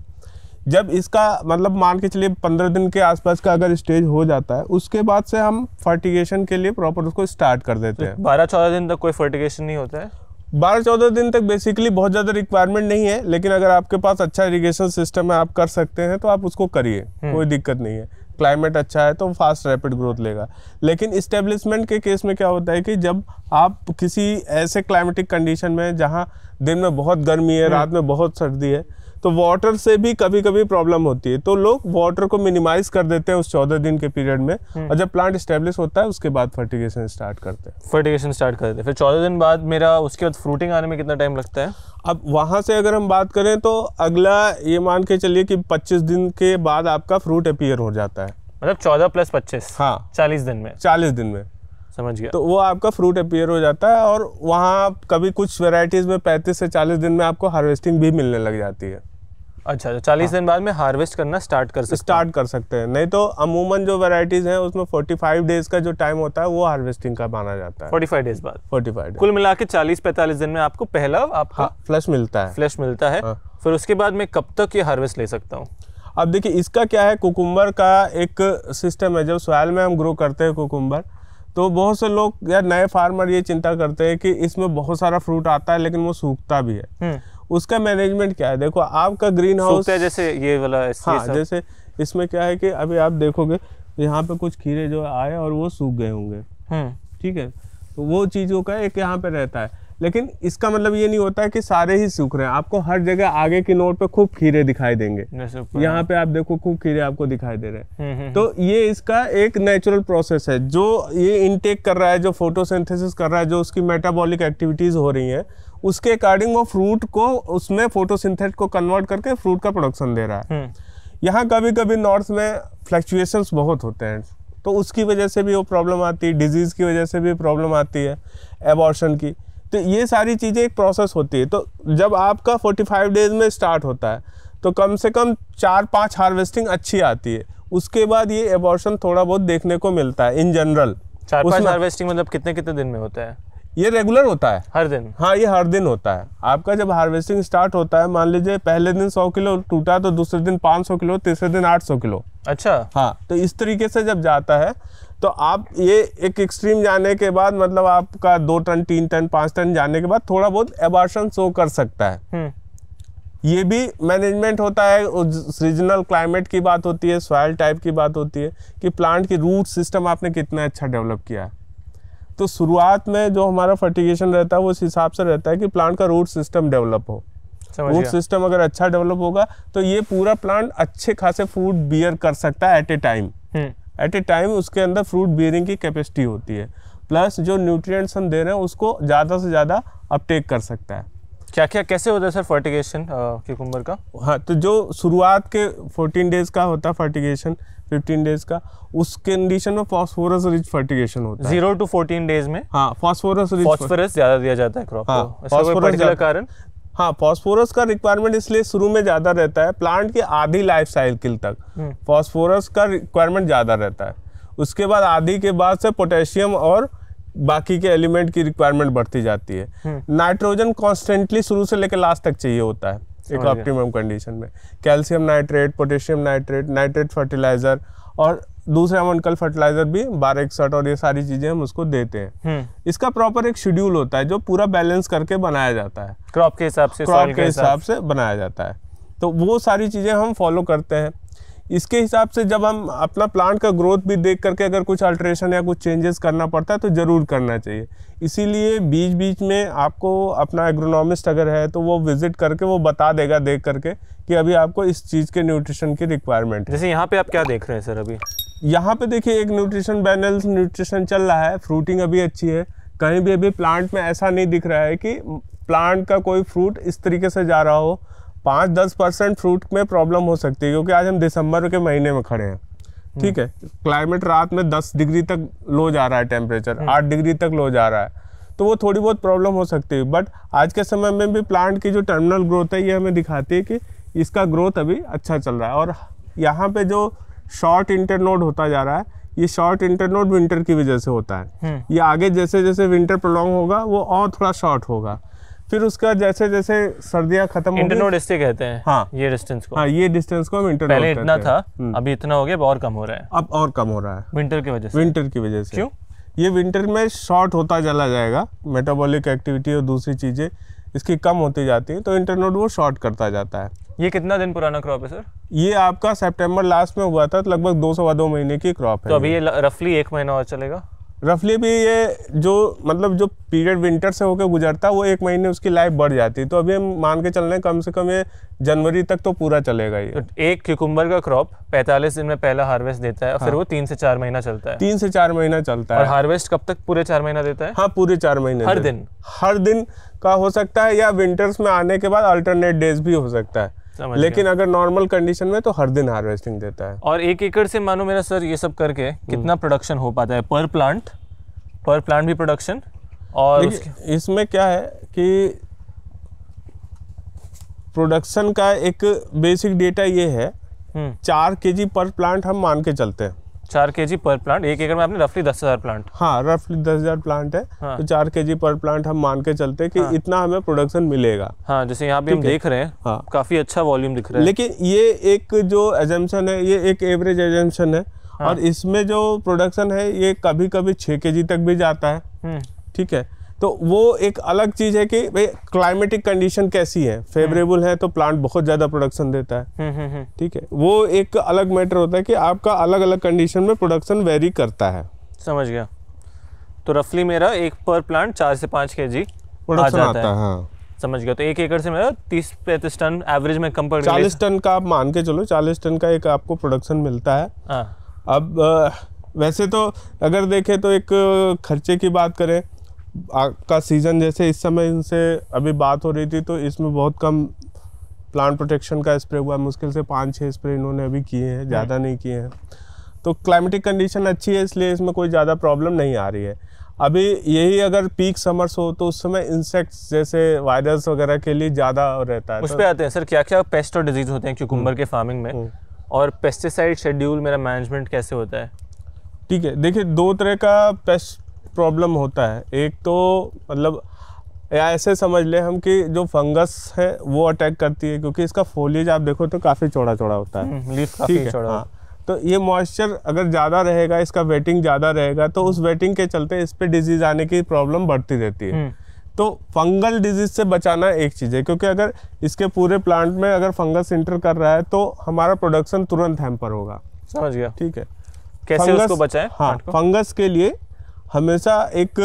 जब इसका मतलब मान के चलिए 15 दिन के आसपास का अगर स्टेज हो जाता है, उसके बाद से हम फर्टिगेशन के लिए प्रॉपर उसको स्टार्ट कर देते हैं। 12-14 दिन तक कोई फर्टिगेशन नहीं होता है? 12-14 दिन तक बेसिकली बहुत ज़्यादा रिक्वायरमेंट नहीं है, लेकिन अगर आपके पास अच्छा इरिगेशन सिस्टम है, आप कर सकते हैं, तो आप उसको करिए, कोई दिक्कत नहीं है। क्लाइमेट अच्छा है तो फास्ट रैपिड ग्रोथ लेगा। लेकिन इस्टेब्लिशमेंट के केस में क्या होता है कि जब आप किसी ऐसे क्लाइमेटिक कंडीशन में जहाँ दिन में बहुत गर्मी है, रात में बहुत सर्दी है, तो वाटर से भी कभी कभी प्रॉब्लम होती है। तो लोग वाटर को मिनिमाइज कर देते हैं उस 14 दिन के पीरियड में, और जब प्लांट स्टेब्लिश होता है उसके बाद फर्टिगेशन स्टार्ट करते हैं। फिर 14 दिन बाद मेरा उसके बाद फ्रूटिंग आने में कितना टाइम लगता है? अब वहाँ से अगर हम बात करें तो अगला ये मान के चलिए कि 25 दिन के बाद आपका फ्रूट अपीयर हो जाता है। मतलब 14 + 25? हाँ, 40 दिन में। 40 दिन में, समझ गया। तो वो आपका फ्रूट अपीयर हो जाता है। और वहाँ कभी कुछ वेराइटीज़ में 35 से 40 दिन में आपको हार्वेस्टिंग भी मिलने लग जाती है। अच्छा, तो 40 दिन बाद में हार्वेस्ट करना स्टार्ट कर सकते हैं। नहीं तो अमूमन जो वैरायटीज हैं उसमें 45 डेज का जो टाइम होता है वो हार्वेस्टिंग का माना जाता है। 45 डेज बाद? 45 डेज। कुल मिला के 40-45 दिन में आपको पहला आपका फ्लश मिलता है। फिर उसके बाद मैं कब तक ये हार्वेस्ट ले सकता हूँ? अब देखिए इसका क्या है, कुकुम्बर का एक सिस्टम है। जब सॉइल में हम ग्रो करते हैं कुकुम्बर, तो बहुत से लोग या नए फार्मर ये चिंता करते हैं कि इसमें बहुत सारा फ्रूट आता है लेकिन वो सूखता भी है। उसका मैनेजमेंट क्या है? देखो, आपका ग्रीन हाउस जैसे ये वाला जैसे इसमें क्या है कि अभी आप देखोगे यहाँ पे कुछ खीरे जो आए और वो सूख गए होंगे, ठीक है, तो वो चीज़ों का एक यहाँ पे रहता है। लेकिन इसका मतलब ये नहीं होता है कि सारे ही सूख रहे हैं। आपको हर जगह आगे की नोट पे खूब खीरे दिखाई देंगे। यहाँ पे आप देखो खूब खीरे आपको दिखाई दे रहे हैं। तो ये इसका एक नेचुरल प्रोसेस है। जो ये इनटेक कर रहा है, जो फोटोसिंथेसिस कर रहा है, जो उसकी मेटाबॉलिक एक्टिविटीज हो रही हैं, उसके अकॉर्डिंग वो फ्रूट को उसमें फोटोसिंथेट को कन्वर्ट करके फ्रूट का प्रोडक्शन दे रहा है। यहाँ कभी कभी नॉर्थ में फ्लक्चुएशंस बहुत होते हैं, तो उसकी वजह से भी वो प्रॉब्लम आती है। डिजीज की वजह से भी प्रॉब्लम आती है, एबॉर्शन की। तो ये सारी चीज़ें एक प्रोसेस होती है। तो जब आपका 45 डेज में स्टार्ट होता है तो कम से कम 4-5 हार्वेस्टिंग अच्छी आती है। उसके बाद ये एबॉर्शन थोड़ा बहुत देखने को मिलता है इन जनरल। 4-5 हार्वेस्टिंग मतलब कितने कितने दिन में होता है? ये रेगुलर होता है, हर दिन? हाँ, ये हर दिन होता है। आपका जब हार्वेस्टिंग स्टार्ट होता है, मान लीजिए पहले दिन 100 किलो टूटा तो दूसरे दिन 500 किलो, तीसरे दिन 800 किलो। अच्छा, हाँ, तो इस तरीके से जब जाता है तो आप ये एक एक्सट्रीम जाने के बाद मतलब आपका 2 टन 3 टन 5 टन जाने के बाद थोड़ा बहुत एबॉर्शन शो कर सकता है। ये भी मैनेजमेंट होता है। रीजनल क्लाइमेट की बात होती है, सॉइल टाइप की बात होती है कि प्लांट की रूट सिस्टम आपने कितना अच्छा डेवलप किया है। तो शुरुआत में जो हमारा फर्टिगेशन रहता है वो इस हिसाब से रहता है कि प्लांट का रूट सिस्टम डेवलप हो। रूट सिस्टम अगर अच्छा डेवलप होगा तो ये पूरा प्लांट अच्छे खासे फ्रूट बियर कर सकता है एट ए टाइम। उसके अंदर फ्रूट बियरिंग की कैपेसिटी होती है, प्लस जो न्यूट्रिएंट्स हम दे रहे हैं उसको ज़्यादा से ज़्यादा अपटेक कर सकता है। क्या क्या कैसे होता है सर फर्टिगेशन क्यूकम्बर का? हाँ, तो जो शुरुआत के 14 डेज का होता है फर्टिगेशन, 15 डेज का, उस कंडीशन में फास्फोरस रिच फर्टिगेशन होता है। 0 to 14 डेज में फास्फोरस ज़्यादा दिया जाता है क्रॉप को। इसका कोई पर्टिकुलर कारण? हाँ, फास्फोरस का रिक्वायरमेंट इसलिए शुरू में ज़्यादा रहता है। प्लांट की आधी लाइफ साइकिल तक फास्फोरस का रिक्वायरमेंट ज़्यादा रहता है। उसके बाद आधी के बाद से पोटेशियम और बाकी के एलिमेंट की रिक्वायरमेंट बढ़ती जाती है। नाइट्रोजन कॉन्स्टेंटली शुरू से लेकर लास्ट तक चाहिए होता है एक ऑप्टिमम कंडीशन में। Calcium nitrate, potassium nitrate, nitrate fertiliser और दूसरे अमोनिकल फर्टिलाइजर भी 1261 और ये सारी चीजें हम उसको देते हैं। इसका प्रॉपर एक शेड्यूल होता है जो पूरा बैलेंस करके बनाया जाता है, क्रॉप के हिसाब से बनाया जाता है। तो वो सारी चीजें हम फॉलो करते हैं। इसके हिसाब से जब हम अपना प्लांट का ग्रोथ भी देख करके अगर कुछ अल्ट्रेशन या कुछ चेंजेस करना पड़ता है तो ज़रूर करना चाहिए। इसीलिए बीच बीच में आपको अपना एग्रोनॉमिस्ट अगर है तो वो विजिट करके वो बता देगा देख करके कि अभी आपको इस चीज़ के न्यूट्रिशन की रिक्वायरमेंट है। जैसे यहाँ पे आप क्या देख रहे हैं सर? अभी यहाँ पे देखिए एक न्यूट्रिशन बैलेंस न्यूट्रिशन चल रहा है, फ्रूटिंग अभी अच्छी है। कहीं भी अभी प्लांट में ऐसा नहीं दिख रहा है कि प्लांट का कोई फ्रूट इस तरीके से जा रहा हो। 5-10% फ्रूट में प्रॉब्लम हो सकती है क्योंकि आज हम दिसंबर के महीने में खड़े हैं, ठीक है। क्लाइमेट रात में 10 डिग्री तक लो जा रहा है, टेम्परेचर 8 डिग्री तक लो जा रहा है, तो वो थोड़ी बहुत प्रॉब्लम हो सकती है। बट आज के समय में भी प्लांट की जो टर्मिनल ग्रोथ है ये हमें दिखाती है कि इसका ग्रोथ अभी अच्छा चल रहा है। और यहाँ पे जो शॉर्ट इंटरनोड होता जा रहा है ये शॉर्ट इंटरनोड विंटर की वजह से होता है। ये आगे जैसे जैसे विंटर प्रोलॉन्ग होगा वो और थोड़ा शॉर्ट होगा, फिर उसका जैसे जैसे सर्दियां खत्म होगी, इंटरनोड इससे कहते हैं। हाँ, ये डिस्टेंस को, हाँ, ये डिस्टेंस को हम इंटरनोड पहले कहते इतना हैं। था, अभी इतना हो गया, और कम हो रहा है। अब और कम हो रहा है विंटर की वजह से। विंटर की वजह से। क्यों? ये विंटर में शॉर्ट होता चला जाएगा, मेटाबॉलिक एक्टिविटी और दूसरी चीज़ें इसकी कम होती जाती हैं, तो इंटरनोड वो शॉर्ट करता जाता है। ये कितना दिन पुराना क्रॉप है सर? ये आपका सितंबर लास्ट में हुआ था, तो लगभग 2 महीने की क्रॉप है। तो अभी ये रफली 1 महीना और चलेगा? रफली भी ये जो मतलब जो पीरियड विंटर से होकर गुजरता है वो 1 महीने उसकी लाइफ बढ़ जाती है, तो अभी हम मान के चल रहे हैं कम से कम ये जनवरी तक तो पूरा चलेगा ये। तो एक क्यूकुम्बर का क्रॉप 45 दिन में पहला हार्वेस्ट देता है, और फिर वो 3 से 4 महीना चलता है। 3 से 4 महीना चलता है। और हार्वेस्ट कब तक? पूरे 4 महीना देता है? हाँ, पूरे 4 महीने। हर दिन का हो सकता है, या विंटर्स में आने के बाद अल्टरनेट डेज भी हो सकता है, लेकिन अगर नॉर्मल कंडीशन में तो हर दिन हार्वेस्टिंग देता है। और 1 एकड़ से मानो मेरा सर ये सब करके कितना प्रोडक्शन हो पाता है पर प्लांट भी प्रोडक्शन? और इसमें क्या है कि प्रोडक्शन का एक बेसिक डेटा ये है, 4 kg पर प्लांट हम मान के चलते हैं। 4 kg पर प्लांट? 1 एकड़ में आपने रफली 10,000 प्लांट? हाँ, रफली 10,000 प्लांट है। हाँ। तो 4 kg पर प्लांट हम मान के चलते हैं कि हाँ। इतना हमें प्रोडक्शन मिलेगा। हाँ, जैसे यहाँ पे हम देख रहे हैं। हाँ। काफी अच्छा वॉल्यूम दिख रहा है। लेकिन ये एक जो एजम्पशन है, ये एक एवरेज एजम्पशन है। हाँ। और इसमें जो प्रोडक्शन है ये कभी कभी 6 kg तक भी जाता है। ठीक है, तो वो एक अलग चीज है कि भाई क्लाइमेटिक कंडीशन कैसी है, फेवरेबल है तो प्लांट बहुत ज्यादा प्रोडक्शन देता है। ठीक है, वो एक अलग मैटर होता है कि आपका अलग अलग कंडीशन में प्रोडक्शन वेरी करता है। समझ गया। तो रफली मेरा एक पर प्लांट 4 से 5 kg प्रोडक्शन आता है। हाँ, समझ गया। तो 1 एकड़ से मेरा 30-35 टन एवरेज में कम पड़ गया। 40 टन का आप मान के चलो, 40 टन का एक आपको प्रोडक्शन मिलता है। हाँ। अब वैसे तो अगर देखें तो एक खर्चे की बात करें का सीज़न, जैसे इस समय इनसे अभी बात हो रही थी, तो इसमें बहुत कम प्लांट प्रोटेक्शन का स्प्रे हुआ है, मुश्किल से 5-6 स्प्रे इन्होंने अभी किए हैं, ज़्यादा नहीं किए हैं। तो क्लाइमेटिक कंडीशन अच्छी है, इसलिए इसमें कोई ज़्यादा प्रॉब्लम नहीं आ रही है। अभी यही अगर पीक समर्स हो तो उस समय इंसेक्ट्स जैसे वायरस वगैरह के लिए ज़्यादा रहता है। उस पर आते हैं सर, क्या क्या पेस्ट और डिजीज होते हैं क्यूकुम्बर के फार्मिंग में, और पेस्टिसाइड शेड्यूल मेरा मैनेजमेंट कैसे होता है? ठीक है, देखिए 2 तरह का पेस्ट प्रॉब्लम होता है। एक तो मतलब या ऐसे समझ ले हम कि जो फंगस है वो अटैक करती है, क्योंकि इसका फोलिएज आप देखो तो काफ़ी चौड़ा चौड़ा होता है। लीफ काफ़ी चौड़ा। हाँ, तो ये मॉइस्चर अगर ज़्यादा रहेगा, इसका वेटिंग ज़्यादा रहेगा, तो उस वेटिंग के चलते इस पर डिजीज आने की प्रॉब्लम बढ़ती रहती है। तो फंगल डिजीज से बचाना एक चीज़ है, क्योंकि अगर इसके पूरे प्लांट में अगर फंगस इंटर कर रहा है तो हमारा प्रोडक्शन तुरंत हैम्पर होगा। समझ गया। ठीक है, कैसे उसको बचाएं? हाँ, फंगस के लिए हमेशा एक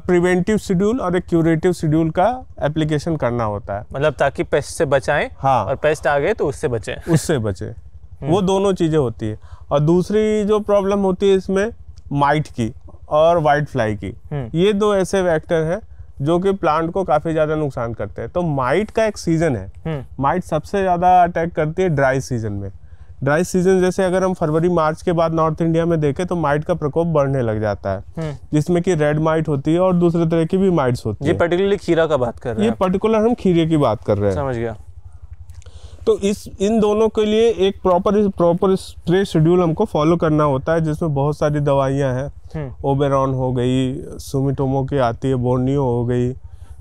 प्रिवेंटिव शेड्यूल और एक क्यूरेटिव शेड्यूल का एप्लीकेशन करना होता है, मतलब ताकि पेस्ट से बचाएं। हाँ, और पेस्ट आ गए तो उससे बचें। वो दोनों चीज़ें होती है। और दूसरी जो प्रॉब्लम होती है इसमें माइट की और वाइट फ्लाई की, ये 2 ऐसे वेक्टर हैं जो कि प्लांट को काफ़ी ज़्यादा नुकसान करते हैं। तो माइट का एक सीज़न है, माइट सबसे ज़्यादा अटैक करती है ड्राई सीजन में। ड्राई सीजन जैसे अगर हम फरवरी मार्च के बाद नॉर्थ इंडिया में देखें तो माइट का प्रकोप बढ़ने लग जाता है, जिसमें कि रेड माइट होती है और दूसरे तरह की भी माइट्स होती है। ये पर्टिकुलरली खीरा का बात कर रहे हैं? ये पर्टिकुलर हम खीरे की बात कर रहे हैं। समझ गया। तो इन दोनों के लिए एक प्रॉपर स्प्रे शेड्यूल हमको फॉलो करना होता है, जिसमें बहुत सारी दवाइयाँ हैं। ओबेरॉन हो गई, सुमिटोमो की आती है, बोर्नियो हो गई,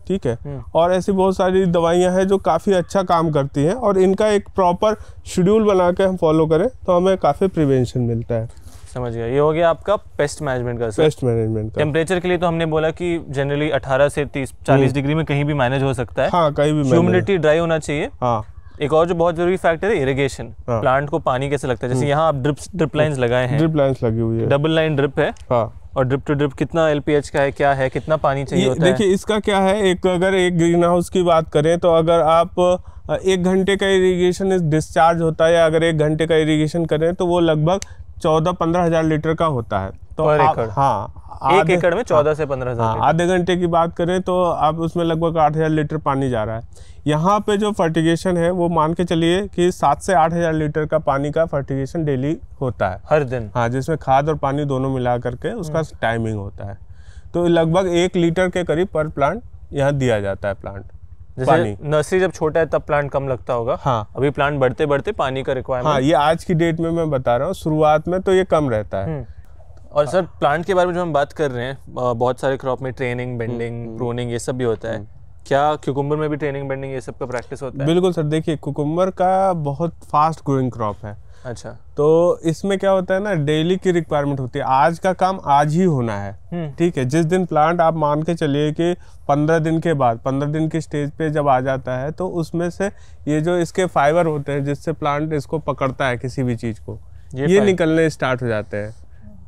ठीक है, और ऐसी बहुत सारी दवाइयाँ हैं जो काफ़ी अच्छा काम करती हैं, और इनका एक प्रॉपर शेड्यूल बना के हम फॉलो करें तो हमें काफ़ी प्रिवेंशन मिलता है। समझ गया। ये हो गया आपका पेस्ट मैनेजमेंट का। पेस्ट मैनेजमेंट का टेम्परेचर के लिए तो हमने बोला कि जनरली 18 से 30-40 डिग्री में कहीं भी मैनेज हो सकता है। हाँ, कहीं भी। ह्यूमिडिटी ड्राई होना चाहिए। हाँ। एक और जो बहुत जरूरी फैक्टर है इरिगेशन। हाँ। प्लांट को पानी कैसे लगता है, जैसे यहाँ आप ड्रिप लाइंस लगाए हैं। ड्रिप लाइंस लगी हुई है, डबल लाइन ड्रिप है। हाँ। और ड्रिप टू ड्रिप कितना LPH का है, क्या है, कितना पानी चाहिए होता है? देखिए इसका क्या है, अगर एक ग्रीन हाउस की बात करें तो अगर आप 1 घंटे का इरिगेशन डिस्चार्ज होता है, या अगर 1 घंटे का इरिगेशन करें तो वो लगभग 14-15 हज़ार लीटर का होता है। तो पर एकड़? हाँ, 1 एकड़ में 14 से 15 हज़ार। आधे घंटे की बात करें तो आप उसमें लगभग 8,000 लीटर पानी जा रहा है। यहाँ पे जो फर्टिगेशन है वो मान के चलिए कि 7 से 8,000 लीटर का पानी का फर्टिगेशन डेली होता है हर दिन। हाँ, जिसमें खाद और पानी दोनों मिला करके उसका टाइमिंग होता है। तो लगभग 1 लीटर के करीब पर प्लांट यहाँ दिया जाता है प्लांट। जैसे नर्सरी जब छोटा है तब प्लांट कम लगता होगा। हाँ, अभी प्लांट बढ़ते बढ़ते पानी का रिक्वायरमेंट। हाँ, ये आज की डेट में मैं बता रहा हूँ, शुरुआत में तो ये कम रहता है, और सर प्लांट के बारे में जो हम बात कर रहे हैं, बहुत सारे क्रॉप में ट्रेनिंग, बेंडिंग, प्रूनिंग ये सब भी होता है। क्या क्यूकम्बर में भी ट्रेनिंग, बेंडिंग ये सब का प्रैक्टिस होता है? बिल्कुल सर, देखिए कुकुम्बर का बहुत फास्ट ग्रोइंग क्रॉप है। अच्छा। तो इसमें क्या होता है ना, डेली की रिक्वायरमेंट होती है, आज का काम आज ही होना है। ठीक है, जिस दिन प्लांट आप मान के चलिए कि 15 दिन के बाद, 15 दिन की स्टेज पे जब आ जाता है, तो उसमें से ये जो इसके फाइबर होते हैं जिससे प्लांट इसको पकड़ता है किसी भी चीज़ को, ये निकलने स्टार्ट हो जाते हैं।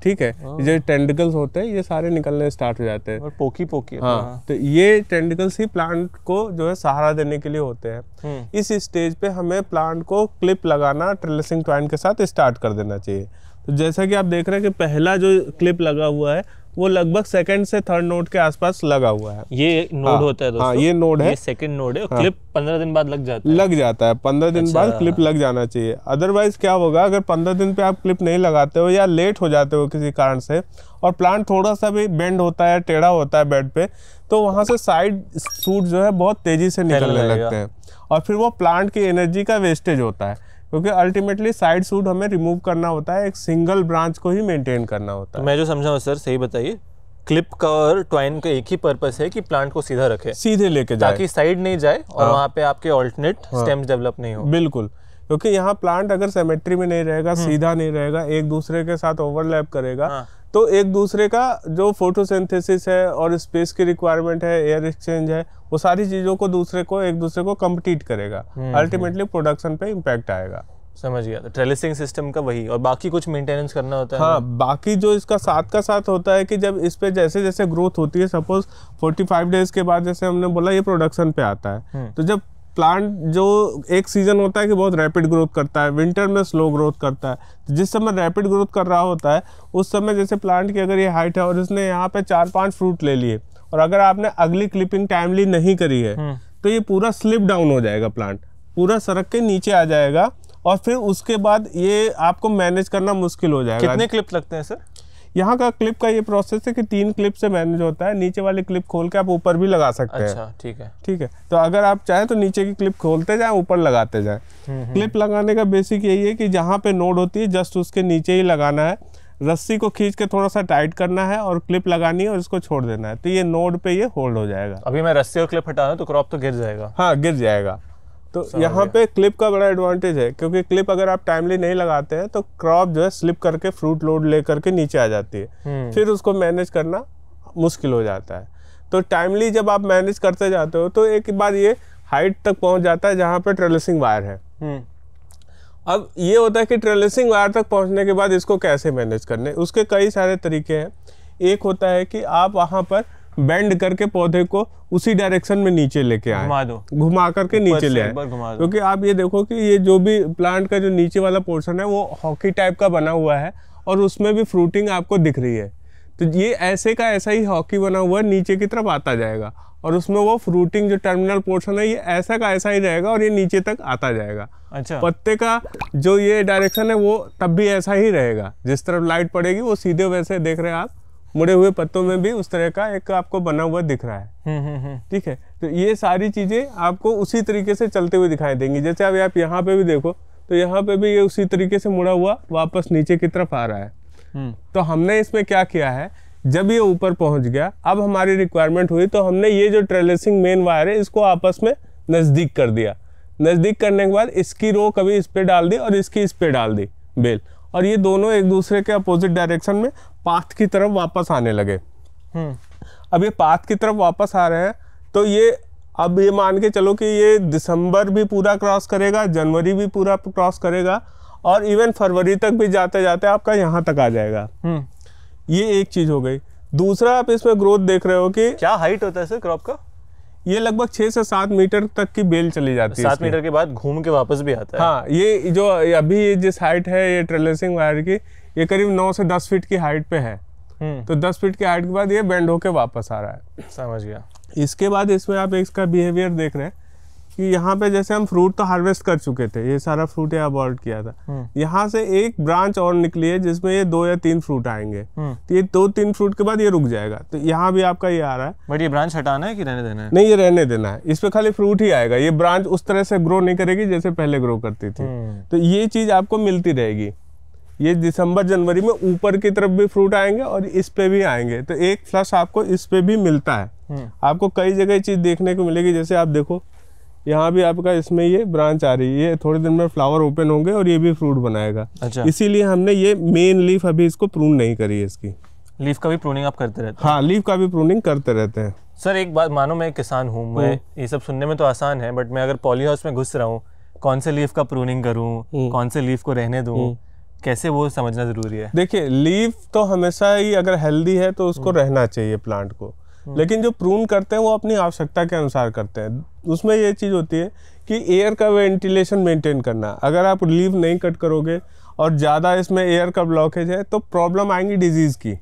ठीक है, जो टेंटिकल्स होते हैं ये सारे निकलने स्टार्ट हो जाते हैं, और पोकी हाँ, तो ये टेंटिकल्स ही प्लांट को जो है सहारा देने के लिए होते हैं। इस स्टेज पे हमें प्लांट को क्लिप लगाना ट्रेलिसिंग ट्वाइन के साथ स्टार्ट कर देना चाहिए। तो जैसा कि आप देख रहे हैं कि पहला जो क्लिप लगा हुआ है वो लगभग सेकंड से थर्ड नोड के आसपास लगा हुआ है। ये नोड होता है दोस्तों। हाँ, ये नोड है, ये सेकंड नोड है। क्लिप 15 दिन बाद लग जाता है। 15 दिन बाद क्लिप लग जाना चाहिए। अदरवाइज क्या होगा, अगर 15 दिन पे आप क्लिप नहीं लगाते हो या लेट हो जाते हो किसी कारण से, और प्लांट थोड़ा सा भी बेंड होता है, टेढ़ा होता है बेड पे, तो वहां से साइड शूट जो है बहुत तेजी से निकलने लगते हैं, और फिर वो प्लांट की एनर्जी का वेस्टेज होता है, क्योंकि अल्टीमेटली साइड शूट हमें रिमूव करना होता है, एक सिंगल ब्रांच को ही मेंटेन करना होता है। मैं जो समझा हूँ सर, सही बताइए, क्लिप का और ट्वाइन का एक ही पर्पस है कि प्लांट को सीधा रखे, सीधे लेके जाए, ताकि साइड नहीं जाए और वहाँ पे आपके ऑल्टरनेट स्टेम्स डेवलप नहीं हो। बिल्कुल, क्योंकि यहाँ प्लांट अगर सिमेट्री में नहीं रहेगा, सीधा नहीं रहेगा, एक दूसरे के साथ ओवरलैप करेगा, तो एक दूसरे का जो फोटोसिंथेसिस है और स्पेस की रिक्वायरमेंट है, एयर एक्सचेंज है, वो सारी चीजों को एक दूसरे को कम्पीट करेगा, अल्टीमेटली प्रोडक्शन पे इम्पैक्ट आएगा। समझ गया। तो ट्रेलिसिंग सिस्टम का वही, और बाकी कुछ मेंटेनेंस करना होता है? हाँ, बाकी जो इसका साथ का साथ होता है कि जब इस पे जैसे जैसे ग्रोथ होती है, सपोज 45 डेज के बाद, जैसे हमने बोला, ये प्रोडक्शन पे आता है, तो जब प्लांट जो एक सीजन होता है कि बहुत रैपिड ग्रोथ करता है, विंटर में स्लो ग्रोथ करता है, तो जिस समय रैपिड ग्रोथ कर रहा होता है उस समय जैसे प्लांट की अगर ये हाइट है और इसने यहाँ पे 4-5 फ्रूट ले लिए, और अगर आपने अगली क्लिपिंग टाइमली नहीं करी है, तो ये पूरा स्लिप डाउन हो जाएगा, प्लांट पूरा सड़क के नीचे आ जाएगा, और फिर उसके बाद ये आपको मैनेज करना मुश्किल हो जाएगा। कितने क्लिप लगते हैं सर? यहाँ का क्लिप का ये प्रोसेस है कि 3 क्लिप से मैनेज होता है। नीचे वाली क्लिप खोल के आप ऊपर भी लगा सकते हैं। अच्छा, ठीक है। ठीक है, तो अगर आप चाहें तो नीचे की क्लिप खोलते जाएं, ऊपर लगाते जाएं। क्लिप लगाने का बेसिक यही है कि जहाँ पे नोड होती है जस्ट उसके नीचे ही लगाना है, रस्सी को खींच के थोड़ा सा टाइट करना है और क्लिप लगानी है और इसको छोड़ देना है, तो ये नोड पे ये होल्ड हो जाएगा। अभी मैं रस्सी और क्लिप हटा दूं तो क्रॉप तो गिर जाएगा? हाँ, गिर जाएगा। तो यहाँ पे क्लिप का बड़ा एडवांटेज है, क्योंकि क्लिप अगर आप टाइमली नहीं लगाते हैं तो क्रॉप जो है स्लिप करके फ्रूट लोड ले करके नीचे आ जाती है, फिर उसको मैनेज करना मुश्किल हो जाता है। तो टाइमली जब आप मैनेज करते जाते हो तो एक बार ये हाइट तक पहुंच जाता है जहाँ पे ट्रेलिसिंग वायर है। अब ये होता है कि ट्रेलिसिंग वायर तक पहुंचने के बाद इसको कैसे मैनेज करने, उसके कई सारे तरीके हैं। एक होता है कि आप वहाँ पर बेंड करके पौधे को उसी डायरेक्शन में नीचे लेके आए, घुमा करके नीचे ले आए, क्योंकि आप ये देखो कि ये जो भी प्लांट का जो नीचे वाला पोर्शन है वो हॉकी टाइप का बना हुआ है और उसमें भी फ्रूटिंग आपको दिख रही है, तो ये ऐसे का ऐसा ही हॉकी बना हुआ नीचे की तरफ आता जाएगा और उसमें वो फ्रूटिंग जो टर्मिनल पोर्शन है ये ऐसा का ऐसा ही रहेगा और ये नीचे तक आता जाएगा। अच्छा, पत्ते का जो ये डायरेक्शन है वो तब भी ऐसा ही रहेगा, जिस तरफ लाइट पड़ेगी वो सीधे वैसे देख रहे हैं आप, मुड़े हुए पत्तों में भी उस तरह का एक आपको बना हुआ दिख रहा है। ठीक है, तो ये सारी चीजें आपको उसी तरीके से चलते हुए दिखाई देंगी। जैसे अभी आप यहाँ पे भी देखो तो यहाँ पे भी ये उसी तरीके से मुड़ा हुआ वापस नीचे की तरफ आ रहा है। तो हमने इसमें क्या किया है, जब ये ऊपर पहुंच गया, अब हमारी रिक्वायरमेंट हुई तो हमने ये जो ट्रेलिसिंग मेन वायर है इसको आपस में नजदीक कर दिया। नजदीक करने के बाद इसकी रो कभी इस पे डाल दी और इसकी इस पे डाल दी बेल, और ये दोनों एक दूसरे के अपोजिट डायरेक्शन में पाथ की तरफ वापस आने लगे। अब ये पाथ की तरफ वापस आ रहे हैं तो ये अब ये मान के चलो कि ये दिसंबर भी पूरा क्रॉस करेगा, जनवरी भी पूरा क्रॉस करेगा और इवन फरवरी तक भी जाते जाते आपका यहाँ तक आ जाएगा। ये एक चीज हो गई। दूसरा, आप इसमें ग्रोथ देख रहे हो कि क्या हाइट होता है सर क्रॉप का? ये लगभग 6 से 7 मीटर तक की बेल चली जाती है। 7 मीटर के बाद घूम के वापस भी आता है। हाँ, ये जो अभी जिस हाइट है ये ट्रेलिसिंग वायर की, ये करीब 9 से 10 फीट की हाइट पे है। तो 10 फीट की हाइट के बाद ये बेंड होके वापस आ रहा है। समझ गया। इसके बाद इसमें आप इसका बिहेवियर देख रहे हैं कि यहाँ पे जैसे हम फ्रूट तो हार्वेस्ट कर चुके थे, ये सारा फ्रूट ये अबॉर्ट किया था, यहाँ से एक ब्रांच और निकली है जिसमें ये 2 या 3 फ्रूट आएंगे। तो ये 2-3 फ्रूट के बाद ये रुक जाएगा, तो यहाँ भी आपका ये आ रहा है। बट ये ब्रांच हटाना है कि रहने देना है? नहीं, ये रहने देना है, इस पे खाली फ्रूट ही आएगा। ये ब्रांच उस तरह से ग्रो नहीं करेगी जैसे पहले ग्रो करती थी। तो ये चीज आपको मिलती रहेगी। ये दिसंबर जनवरी में ऊपर की तरफ भी फ्रूट आएंगे और इस पे भी आएंगे, तो एक फ्लश आपको इस पे भी मिलता है। आपको कई जगह चीज़ देखने को मिलेगी, जैसे आप देखो यहाँ भी आपका इसमें ये ब्रांच आ रही है, ये थोड़े दिन में फ्लावर ओपन होंगे और ये भी फ्रूट बनाएगा। अच्छा। इसीलिए हमने ये मेन लीफ अभी इसको प्रून नहीं करी है इसकी। लीफ का भी प्रूनिंग आप करते रहते हैं? हाँ, लीफ का भी प्रूनिंग करते रहते हैं। सर एक बात मानो, मैं किसान हूँ, मैं ये सब सुनने में तो आसान है, बट मैं अगर पॉली हाउस में घुस रहा हूँ, कौन से लीफ का प्रूनिंग करूँ, कौन से लीफ को रहने दूँ, कैसे वो समझना जरूरी है? देखिए, लीफ तो हमेशा ही अगर हेल्दी है तो उसको रहना चाहिए प्लांट को, लेकिन जो प्रून करते हैं वो अपनी आवश्यकता के अनुसार करते हैं। उसमें ये चीज़ होती है कि एयर का वेंटिलेशन मेंटेन करना। अगर आप लीफ नहीं कट करोगे और ज़्यादा इसमें एयर का ब्लॉकेज है तो प्रॉब्लम आएंगी डिजीज़ की।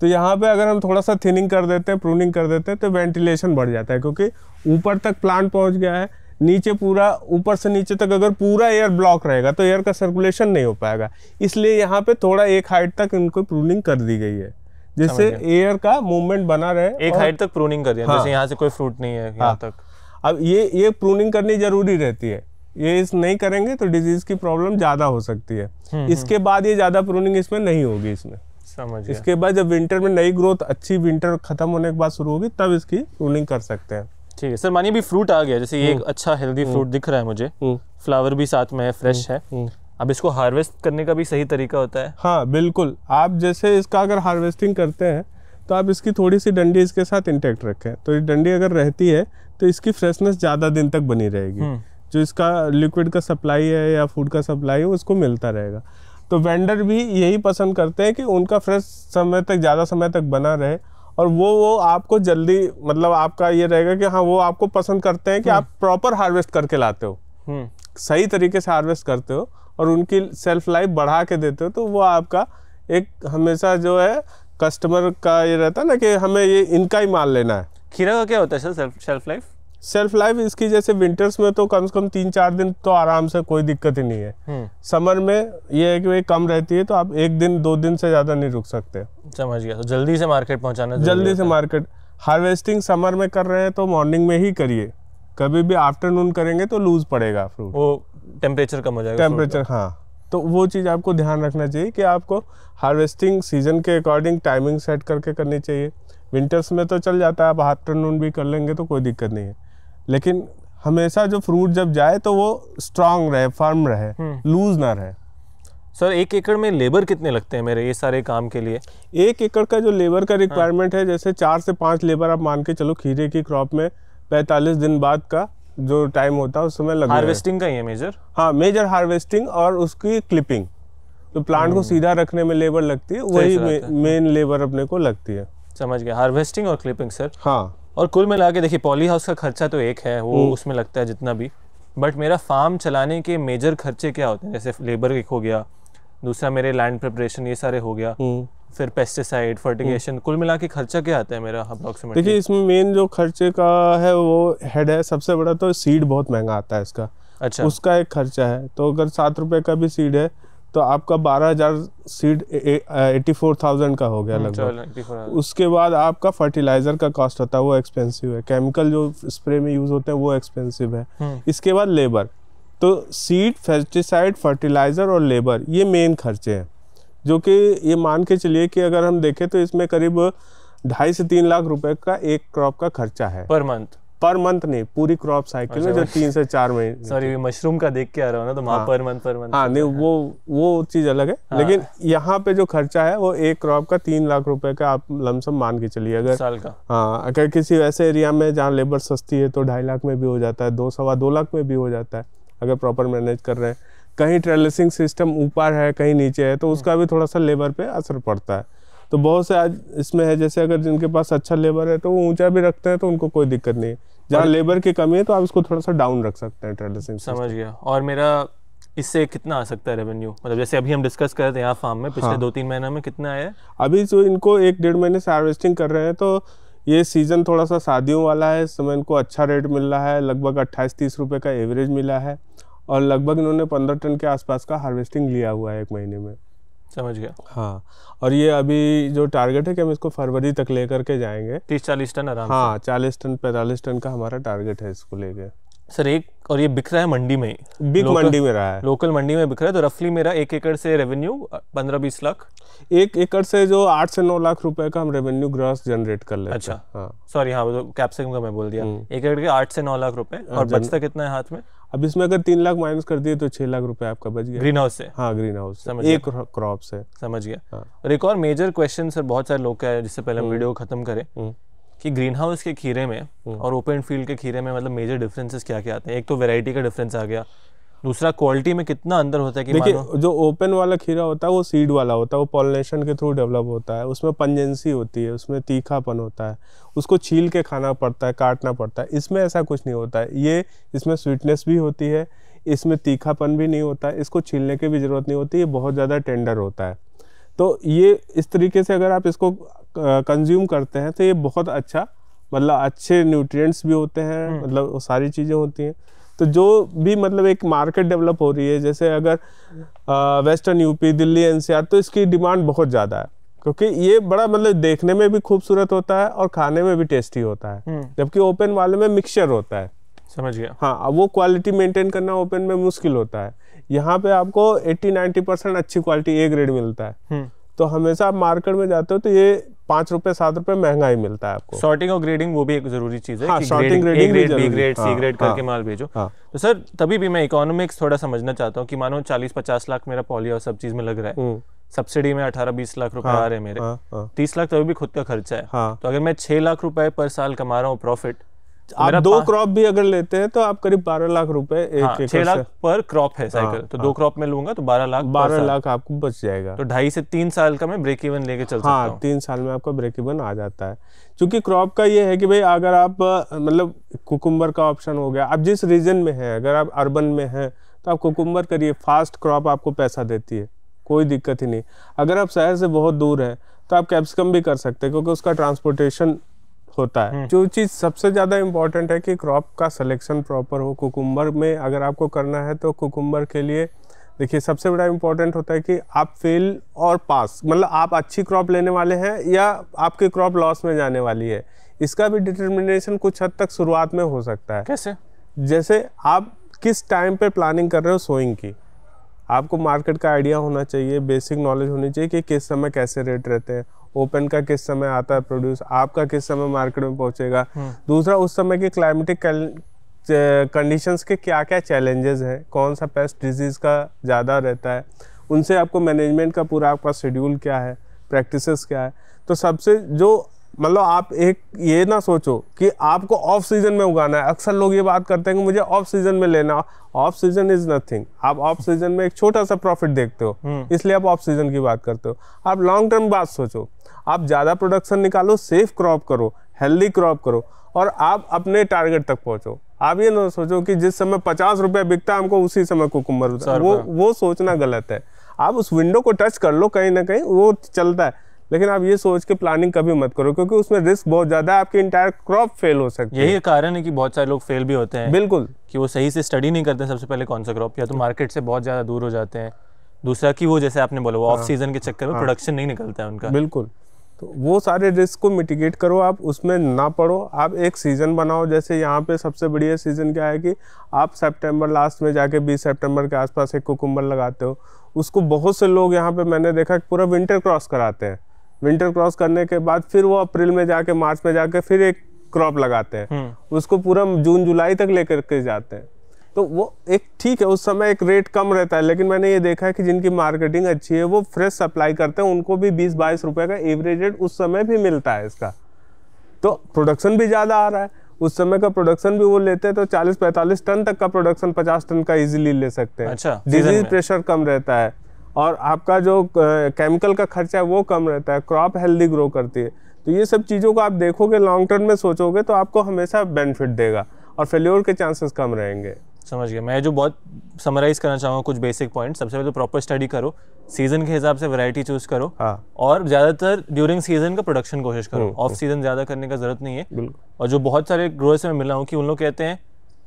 तो यहाँ पे अगर हम थोड़ा सा थिनिंग कर देते हैं, प्रूनिंग कर देते हैं, तो वेंटिलेशन बढ़ जाता है, क्योंकि ऊपर तक प्लांट पहुँच गया है, नीचे पूरा ऊपर से नीचे तक अगर पूरा एयर ब्लॉक रहेगा तो एयर का सर्कुलेशन नहीं हो पाएगा। इसलिए यहाँ पे थोड़ा एक हाइट तक इनको प्रूनिंग कर दी गई है, जिससे एयर का मूवमेंट बना रहे। एक हाइट तक प्रूनिंग कर दिया। हाँ, जैसे यहाँ से कोई फ्रूट नहीं है यहाँ तक। अब ये प्रूनिंग करनी जरूरी रहती है, ये इस नहीं करेंगे तो डिजीज की प्रॉब्लम ज्यादा हो सकती है। इसके बाद ये ज्यादा प्रूनिंग इसमें नहीं होगी इसमें। समझ गया। इसके बाद जब विंटर में नई ग्रोथ अच्छी विंटर खत्म होने के बाद शुरू होगी तब इसकी प्रूनिंग कर सकते हैं। ठीक है सर, मानिए भी फ्रूट आ गया, जैसे ये एक अच्छा हेल्दी फ्रूट दिख रहा है मुझे, फ्लावर भी साथ में है, फ्रेश है, अब इसको हार्वेस्ट करने का भी सही तरीका होता है? हाँ बिल्कुल, आप जैसे इसका अगर हार्वेस्टिंग करते हैं तो आप इसकी थोड़ी सी डंडी इसके साथ इंटैक्ट रखें, तो ये डंडी अगर रहती है तो इसकी फ्रेशनेस ज़्यादा दिन तक बनी रहेगी। जो इसका लिक्विड का सप्लाई है या फूड का सप्लाई है उसको मिलता रहेगा। तो वेंडर भी यही पसंद करते हैं कि उनका फ्रेश समय तक, ज़्यादा समय तक बना रहे, और वो आपको जल्दी, मतलब आपका ये रहेगा कि हाँ वो आपको पसंद करते हैं कि आप प्रॉपर हार्वेस्ट करके लाते हो, सही तरीके से हार्वेस्ट करते हो और उनकी सेल्फ लाइफ बढ़ा के देते हो। तो वो आपका एक हमेशा जो है कस्टमर का ये रहता है ना कि हमें ये इनका ही माल लेना है। खीरा का क्या होता है sir shelf life? Self life इसकी जैसे विंटर्स में तो कम से कम 3-4 दिन तो आराम से, कोई दिक्कत ही नहीं है। समर में ये है कि भाई कम रहती है, तो आप 1 दिन 2 दिन से ज़्यादा नहीं रुक सकते। समझ गया। तो जल्दी से मार्केट पहुंचाना, जल्दी से मार्केट। हार्वेस्टिंग समर में कर रहे हैं तो मॉर्निंग में ही करिए, कभी भी आफ्टरनून करेंगे तो लूज पड़ेगा फ्रूट, वो टेम्परेचर कम हो जाएगा। टेम्परेचर, हाँ, तो वो चीज़ आपको ध्यान रखना चाहिए कि आपको हार्वेस्टिंग सीजन के अकॉर्डिंग टाइमिंग सेट करके करनी चाहिए। विंटर्स में तो चल जाता है, आप आफ्टरनून भी कर लेंगे तो कोई दिक्कत नहीं है, लेकिन हमेशा जो फ्रूट जब जाए तो वो स्ट्रांग रहे, फर्म रहे, लूज ना रहे। सर 1 एकड़ में लेबर कितने लगते हैं मेरे ये सारे काम के लिए? 1 एकड़ का जो लेबर का रिक्वायरमेंट है, जैसे 4 से 5 लेबर आप मान के चलो। खीरे की क्रॉप में 45 दिन बाद का जो टाइम होता है उस समय लगता है। हार्वेस्टिंग का ही है मेजर? हाँ, मेजर हार्वेस्टिंग और उसकी क्लिपिंग, तो प्लांट को सीधा रखने में लेबर लगती है, वही मेन लेबर अपने को लगती है। समझ गया, हार्वेस्टिंग और क्लिपिंग सर। हाँ, और कुल मिला के देखिए पॉली हाउस का खर्चा तो एक है, वो उसमें लगता है जितना भी, बट मेरा फार्म चलाने के मेजर खर्चे क्या होते हैं? जैसे लेबर एक हो गया, दूसरा मेरे लैंड प्रिपरेशन, ये सारे हो गया, फिर पेस्टिसाइड, फर्टिगेशन, कुल मिला के खर्चा क्या आता है मेरा अप्रोक्सीमेटली? देखिए इसमें मेन जो खर्चे का है वो हेड है सबसे बड़ा, तो सीड बहुत महंगा आता है इसका। अच्छा, उसका एक खर्चा है। तो अगर 7 रुपए का भी सीड है तो आपका 12,000 सीड 84,000 का हो गया लगभग। उसके बाद आपका फर्टिलाइजर का कॉस्ट होता है, वो एक्सपेंसिव है। केमिकल जो स्प्रे में यूज होते हैं वो एक्सपेंसिव है। इसके बाद लेबर, तो सीड, पेस्टिसाइड, फर्टिलाइजर और लेबर, ये मेन खर्चे हैं, जो कि ये मान के चलिए कि अगर हम देखें तो इसमें करीब 2.5 से 3 लाख रुपए का एक क्रॉप का खर्चा है पर मंथ। पर मंथ नहीं, पूरी क्रॉप साइकिल में जो 3 से 4 महीने। सॉरी, मशरूम का देख के आ रहा हूँ ना, तो हाँ, पर मंथ। हाँ नहीं, वो चीज अलग है। हाँ, लेकिन यहाँ पे जो खर्चा है वो एक क्रॉप का 3 लाख रुपए का आप लमसम मान के चलिए अगर साल का। हाँ, अगर किसी वैसे एरिया में जहाँ लेबर सस्ती है तो 2.5 लाख में भी हो जाता है, 2-2.25 लाख में भी हो जाता है अगर प्रॉपर मैनेज कर रहे हैं। कहीं ट्रेलिसिंग सिस्टम ऊपर है, कहीं नीचे है, तो उसका भी थोड़ा सा लेबर पे असर पड़ता है। तो बहुत से आज इसमें है, जैसे अगर जिनके पास अच्छा लेबर है तो वो ऊंचा भी रखते हैं तो उनको कोई दिक्कत नहीं है। जहाँ लेबर की कमी है तो आप इसको थोड़ा सा डाउन रख सकते हैं ट्रेलिसिंग। समझ गया। और मेरा इससे कितना आ सकता है रेवेन्यू? मतलब जैसे अभी हम डिस्कस कर रहे थे यहाँ फार्म में, पिछले 2-3 महीने में कितना आया? अभी जो इनको 1-1.5 महीने से हार्वेस्टिंग कर रहे हैं, तो ये सीजन थोड़ा सा शादियों वाला है, इस समय इनको अच्छा रेट मिल रहा है, लगभग 28-30 रुपये का एवरेज मिला है, और लगभग इन्होंने 15 टन के आसपास का हार्वेस्टिंग लिया हुआ है 1 महीने में। समझ गया। हाँ, और ये अभी जो टारगेट है कि हम इसको फरवरी तक लेकर के जाएंगे 30-40 टन आराम से। हाँ, 40 टन 45 टन का हमारा टारगेट है इसको लेके। सर एक और ये बिक रहा है मंडी में ही, बिग मंडी में रहा है, लोकल मंडी में बिक रहा है। तो रफली मेरा 1 एकड़ से रेवेन्यू 15-20 लाख, 1 एकड़ से जो 8 से 9 लाख रुपए का हम रेवेन्यू ग्रॉस जनरेट कर लेते हैं। अच्छा, हाँ सॉरी, हाँ वो कैप्सिकम का मैं बोल दिया। 1 एकड़ के 8 से 9 लाख रुपए, और बचता कितना है हाथ में? अब इसमें अगर 3 लाख माइनस कर दिए तो 6 लाख रुपए आपका बच गया ग्रीन हाउस से। हाँ, ग्रीन हाउस समझ एक क्रॉप से। समझ गया। हाँ। और एक और मेजर क्वेश्चन सर बहुत सारे लोग का है, जिससे पहले हम वीडियो खत्म करें, कि ग्रीन हाउस के खीरे में और ओपन फील्ड के खीरे में मतलब मेजर डिफरेंसेस क्या क्या आते हैं? एक तो वैरायटी का डिफरेंस आ गया, दूसरा क्वालिटी में कितना अंदर होता है कि देखिए जो ओपन वाला खीरा होता है वो सीड वाला होता है, वो पॉलिनेशन के थ्रू डेवलप होता है, उसमें पंजेंसी होती है, उसमें तीखापन होता है, उसको छील के खाना पड़ता है, काटना पड़ता है। इसमें ऐसा कुछ नहीं होता है, ये इसमें स्वीटनेस भी होती है, इसमें तीखापन भी नहीं होता है, इसको छीलने की भी ज़रूरत नहीं होती, ये बहुत ज़्यादा टेंडर होता है। तो ये इस तरीके से अगर आप इसको कंज्यूम करते हैं तो ये बहुत अच्छा, मतलब अच्छे न्यूट्रिएंट्स भी होते हैं, मतलब वो सारी चीज़ें होती हैं। तो जो भी मतलब एक मार्केट डेवलप हो रही है, जैसे अगर वेस्टर्न यूपी, दिल्ली, एनसीआर, तो इसकी डिमांड बहुत ज़्यादा है, क्योंकि ये बड़ा मतलब देखने में भी खूबसूरत होता है और खाने में भी टेस्टी होता है, जबकि ओपन वाले में मिक्सचर होता है। समझ गया। हाँ, अब वो क्वालिटी मेंटेन करना ओपन में मुश्किल होता है। यहाँ पे आपको 80-90% अच्छी क्वालिटी ए ग्रेड मिलता है। तो हमेशा आप मार्केट में जाते हो तो ये 5 रुपए 7 रुपए महंगा ही मिलता है आपको। सॉर्टिंग और ग्रेडिंग वो भी एक जरूरी चीज है। हाँ, कि sorting grade, grading A grade, B grade, C grade करके माल भेजो। हाँ। तो सर तभी भी मैं इकोनॉमिक्स थोड़ा समझना चाहता हूँ कि मानो 40-50 लाख मेरा पॉली और सब चीज में लग रहा है, सब्सिडी में 18-20 लाख रुपए आ रहे हैं मेरे, 30 लाख तो भी खुद का खर्चा है। तो अगर मैं 6 लाख रुपए पर साल कमा रहा हूँ प्रॉफिट, आप 2 क्रॉप भी अगर लेते हैं तो आप करीब 12 लाख रुपए एक 6 लाख पर क्रॉप है साइकिल, तो 2 क्रॉप में लूंगा तो 12 लाख आपको बच जाएगा। तो 2.5 से 3 साल का मैं ब्रेक इवन लेके चल सकता हूँ। 3 साल में आपका ब्रेक इवन आ जाता है। क्योंकि क्रॉप का ये है कि भाई अगर आप मतलब कुकुम्बर का ऑप्शन हो गया, आप जिस रीजन में है, अगर आप अर्बन में हैं तो आप कुकुम्बर करिए, फास्ट क्रॉप आपको पैसा देती है, कोई दिक्कत ही नहीं। अगर आप शहर से बहुत दूर हैं तो आप कैप्सिकम भी कर सकते हैं, क्योंकि उसका ट्रांसपोर्टेशन होता है। जो चीज़ सबसे ज़्यादा इम्पॉर्टेंट है कि क्रॉप का सिलेक्शन प्रॉपर हो। कुकुम्बर में अगर आपको करना है तो कुकुम्बर के लिए देखिए सबसे बड़ा इम्पॉर्टेंट होता है कि आप फेल और पास, मतलब आप अच्छी क्रॉप लेने वाले हैं या आपकी क्रॉप लॉस में जाने वाली है, इसका भी डिटर्मिनेशन कुछ हद तक शुरुआत में हो सकता है। कैसे? जैसे आप किस टाइम पे प्लानिंग कर रहे हो सोइंग की, आपको मार्केट का आइडिया होना चाहिए, बेसिक नॉलेज होनी चाहिए कि किस समय कैसे रेट रहते हैं, ओपन का किस समय आता है प्रोड्यूस, आपका किस समय मार्केट में पहुंचेगा। दूसरा, उस समय की क्लाइमेटिक कंडीशंस के क्या क्या चैलेंजेस हैं, कौन सा पेस्ट डिजीज़ का ज़्यादा रहता है, उनसे आपको मैनेजमेंट का पूरा आपका शेड्यूल क्या है, प्रैक्टिसेस क्या है। तो सबसे जो मतलब आप एक ये ना सोचो कि आपको ऑफ सीजन में उगाना है। अक्सर लोग ये बात करते हैं कि मुझे ऑफ सीजन में लेना, ऑफ सीजन इज नथिंग। आप ऑफ सीजन में एक छोटा सा प्रॉफिट देखते हो, इसलिए आप ऑफ सीजन की बात करते हो। आप लॉन्ग टर्म बात सोचो, आप ज़्यादा प्रोडक्शन निकालो, सेफ क्रॉप करो, हेल्दी क्रॉप करो और आप अपने टारगेट तक पहुँचो। आप ये ना सोचो कि जिस समय 50 रुपये बिकता है हमको उसी समय कुकुम्बर, वो सोचना गलत है। आप उस विंडो को टच कर लो, कहीं ना कहीं वो चलता है, लेकिन आप ये सोच के प्लानिंग कभी मत करो, क्योंकि उसमें रिस्क बहुत ज्यादा है, आपकी इंटायर क्रॉप फेल हो सकती है। यही कारण है कि बहुत सारे लोग फेल भी होते हैं। बिल्कुल, कि वो सही से स्टडी नहीं करते हैं सबसे पहले कौन सा क्रॉप, या तो मार्केट से बहुत ज्यादा दूर हो जाते हैं, दूसरा कि वो जैसे आपने बोला वो ऑफ सीजन के चक्कर में प्रोडक्शन नहीं निकलता है उनका। बिल्कुल, तो वो सारे रिस्क को मिटिगेट करो, आप उसमें ना पड़ो, आप एक सीज़न बनाओ। जैसे यहाँ पे सबसे बढ़िया सीज़न क्या है कि आप सितंबर लास्ट में जाके 20 सितंबर के आसपास एक कुकुम्बर लगाते हो, उसको बहुत से लोग यहाँ पे मैंने देखा पूरा विंटर क्रॉस कराते हैं। विंटर क्रॉस करने के बाद फिर वो अप्रैल में जाके, मार्च में जाके फिर एक क्रॉप लगाते हैं, उसको पूरा जून जुलाई तक लेकर के जाते हैं। तो वो एक ठीक है, उस समय एक रेट कम रहता है, लेकिन मैंने ये देखा है कि जिनकी मार्केटिंग अच्छी है वो फ्रेश सप्लाई करते हैं, उनको भी 20-22 रुपए का एवरेज रेट उस समय भी मिलता है इसका। तो प्रोडक्शन भी ज़्यादा आ रहा है, उस समय का प्रोडक्शन भी वो लेते हैं तो 40-45 टन तक का प्रोडक्शन 50 टन का इजीली ले सकते हैं। अच्छा, डिजीज प्रेशर कम रहता है और आपका जो केमिकल का खर्चा है वो कम रहता है, क्रॉप हेल्दी ग्रो करती है। तो ये सब चीज़ों को आप देखोगे, लॉन्ग टर्म में सोचोगे तो आपको हमेशा बेनिफिट देगा और फेल्योर के चांसेस कम रहेंगे। समझ गया। मैं जो बहुत समराइज करना चाहूँगा कुछ बेसिक पॉइंट, सबसे पहले तो प्रॉपर स्टडी करो, सीजन के हिसाब से वैरायटी चूज करो, और ज़्यादातर ड्यूरिंग सीजन का प्रोडक्शन कोशिश करो। ऑफ सीजन ज़्यादा करने का जरूरत नहीं है। और जो बहुत सारे ग्रोअर्स में मिला हूँ कि उन लोग कहते हैं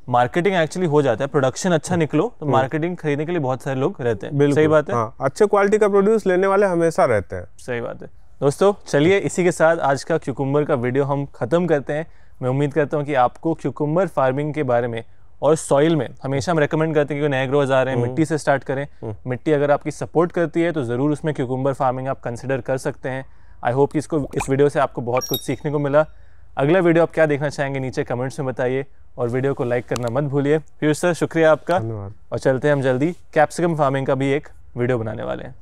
मार्केटिंग एक्चुअली हो जाता है, प्रोडक्शन अच्छा निकलो तो मार्केटिंग खरीदने के लिए बहुत सारे लोग रहते हैं। सही बात है। अच्छे क्वालिटी का प्रोड्यूस लेने वाले हमेशा रहते हैं। सही बात है। दोस्तों चलिए इसी के साथ आज का क्यूकुम्बर का वीडियो हम खत्म करते हैं। मैं उम्मीद करता हूँ कि आपको क्यूकुम्बर फार्मिंग के बारे में और सॉइल में हमेशा हम रेकमेंड करते हैं कि नए ग्रोवर्स आ रहे हैं मिट्टी से स्टार्ट करें। मिट्टी अगर आपकी सपोर्ट करती है तो ज़रूर उसमें क्यूकम्बर फार्मिंग आप कंसिडर कर सकते हैं। आई होप कि इस वीडियो से आपको बहुत कुछ सीखने को मिला। अगला वीडियो आप क्या देखना चाहेंगे नीचे कमेंट्स में बताइए और वीडियो को लाइक करना मत भूलिए। फिर सर शुक्रिया आपका, धन्यवाद। और चलते हैं हम जल्दी कैप्सिकम फार्मिंग का भी एक वीडियो बनाने वाले हैं।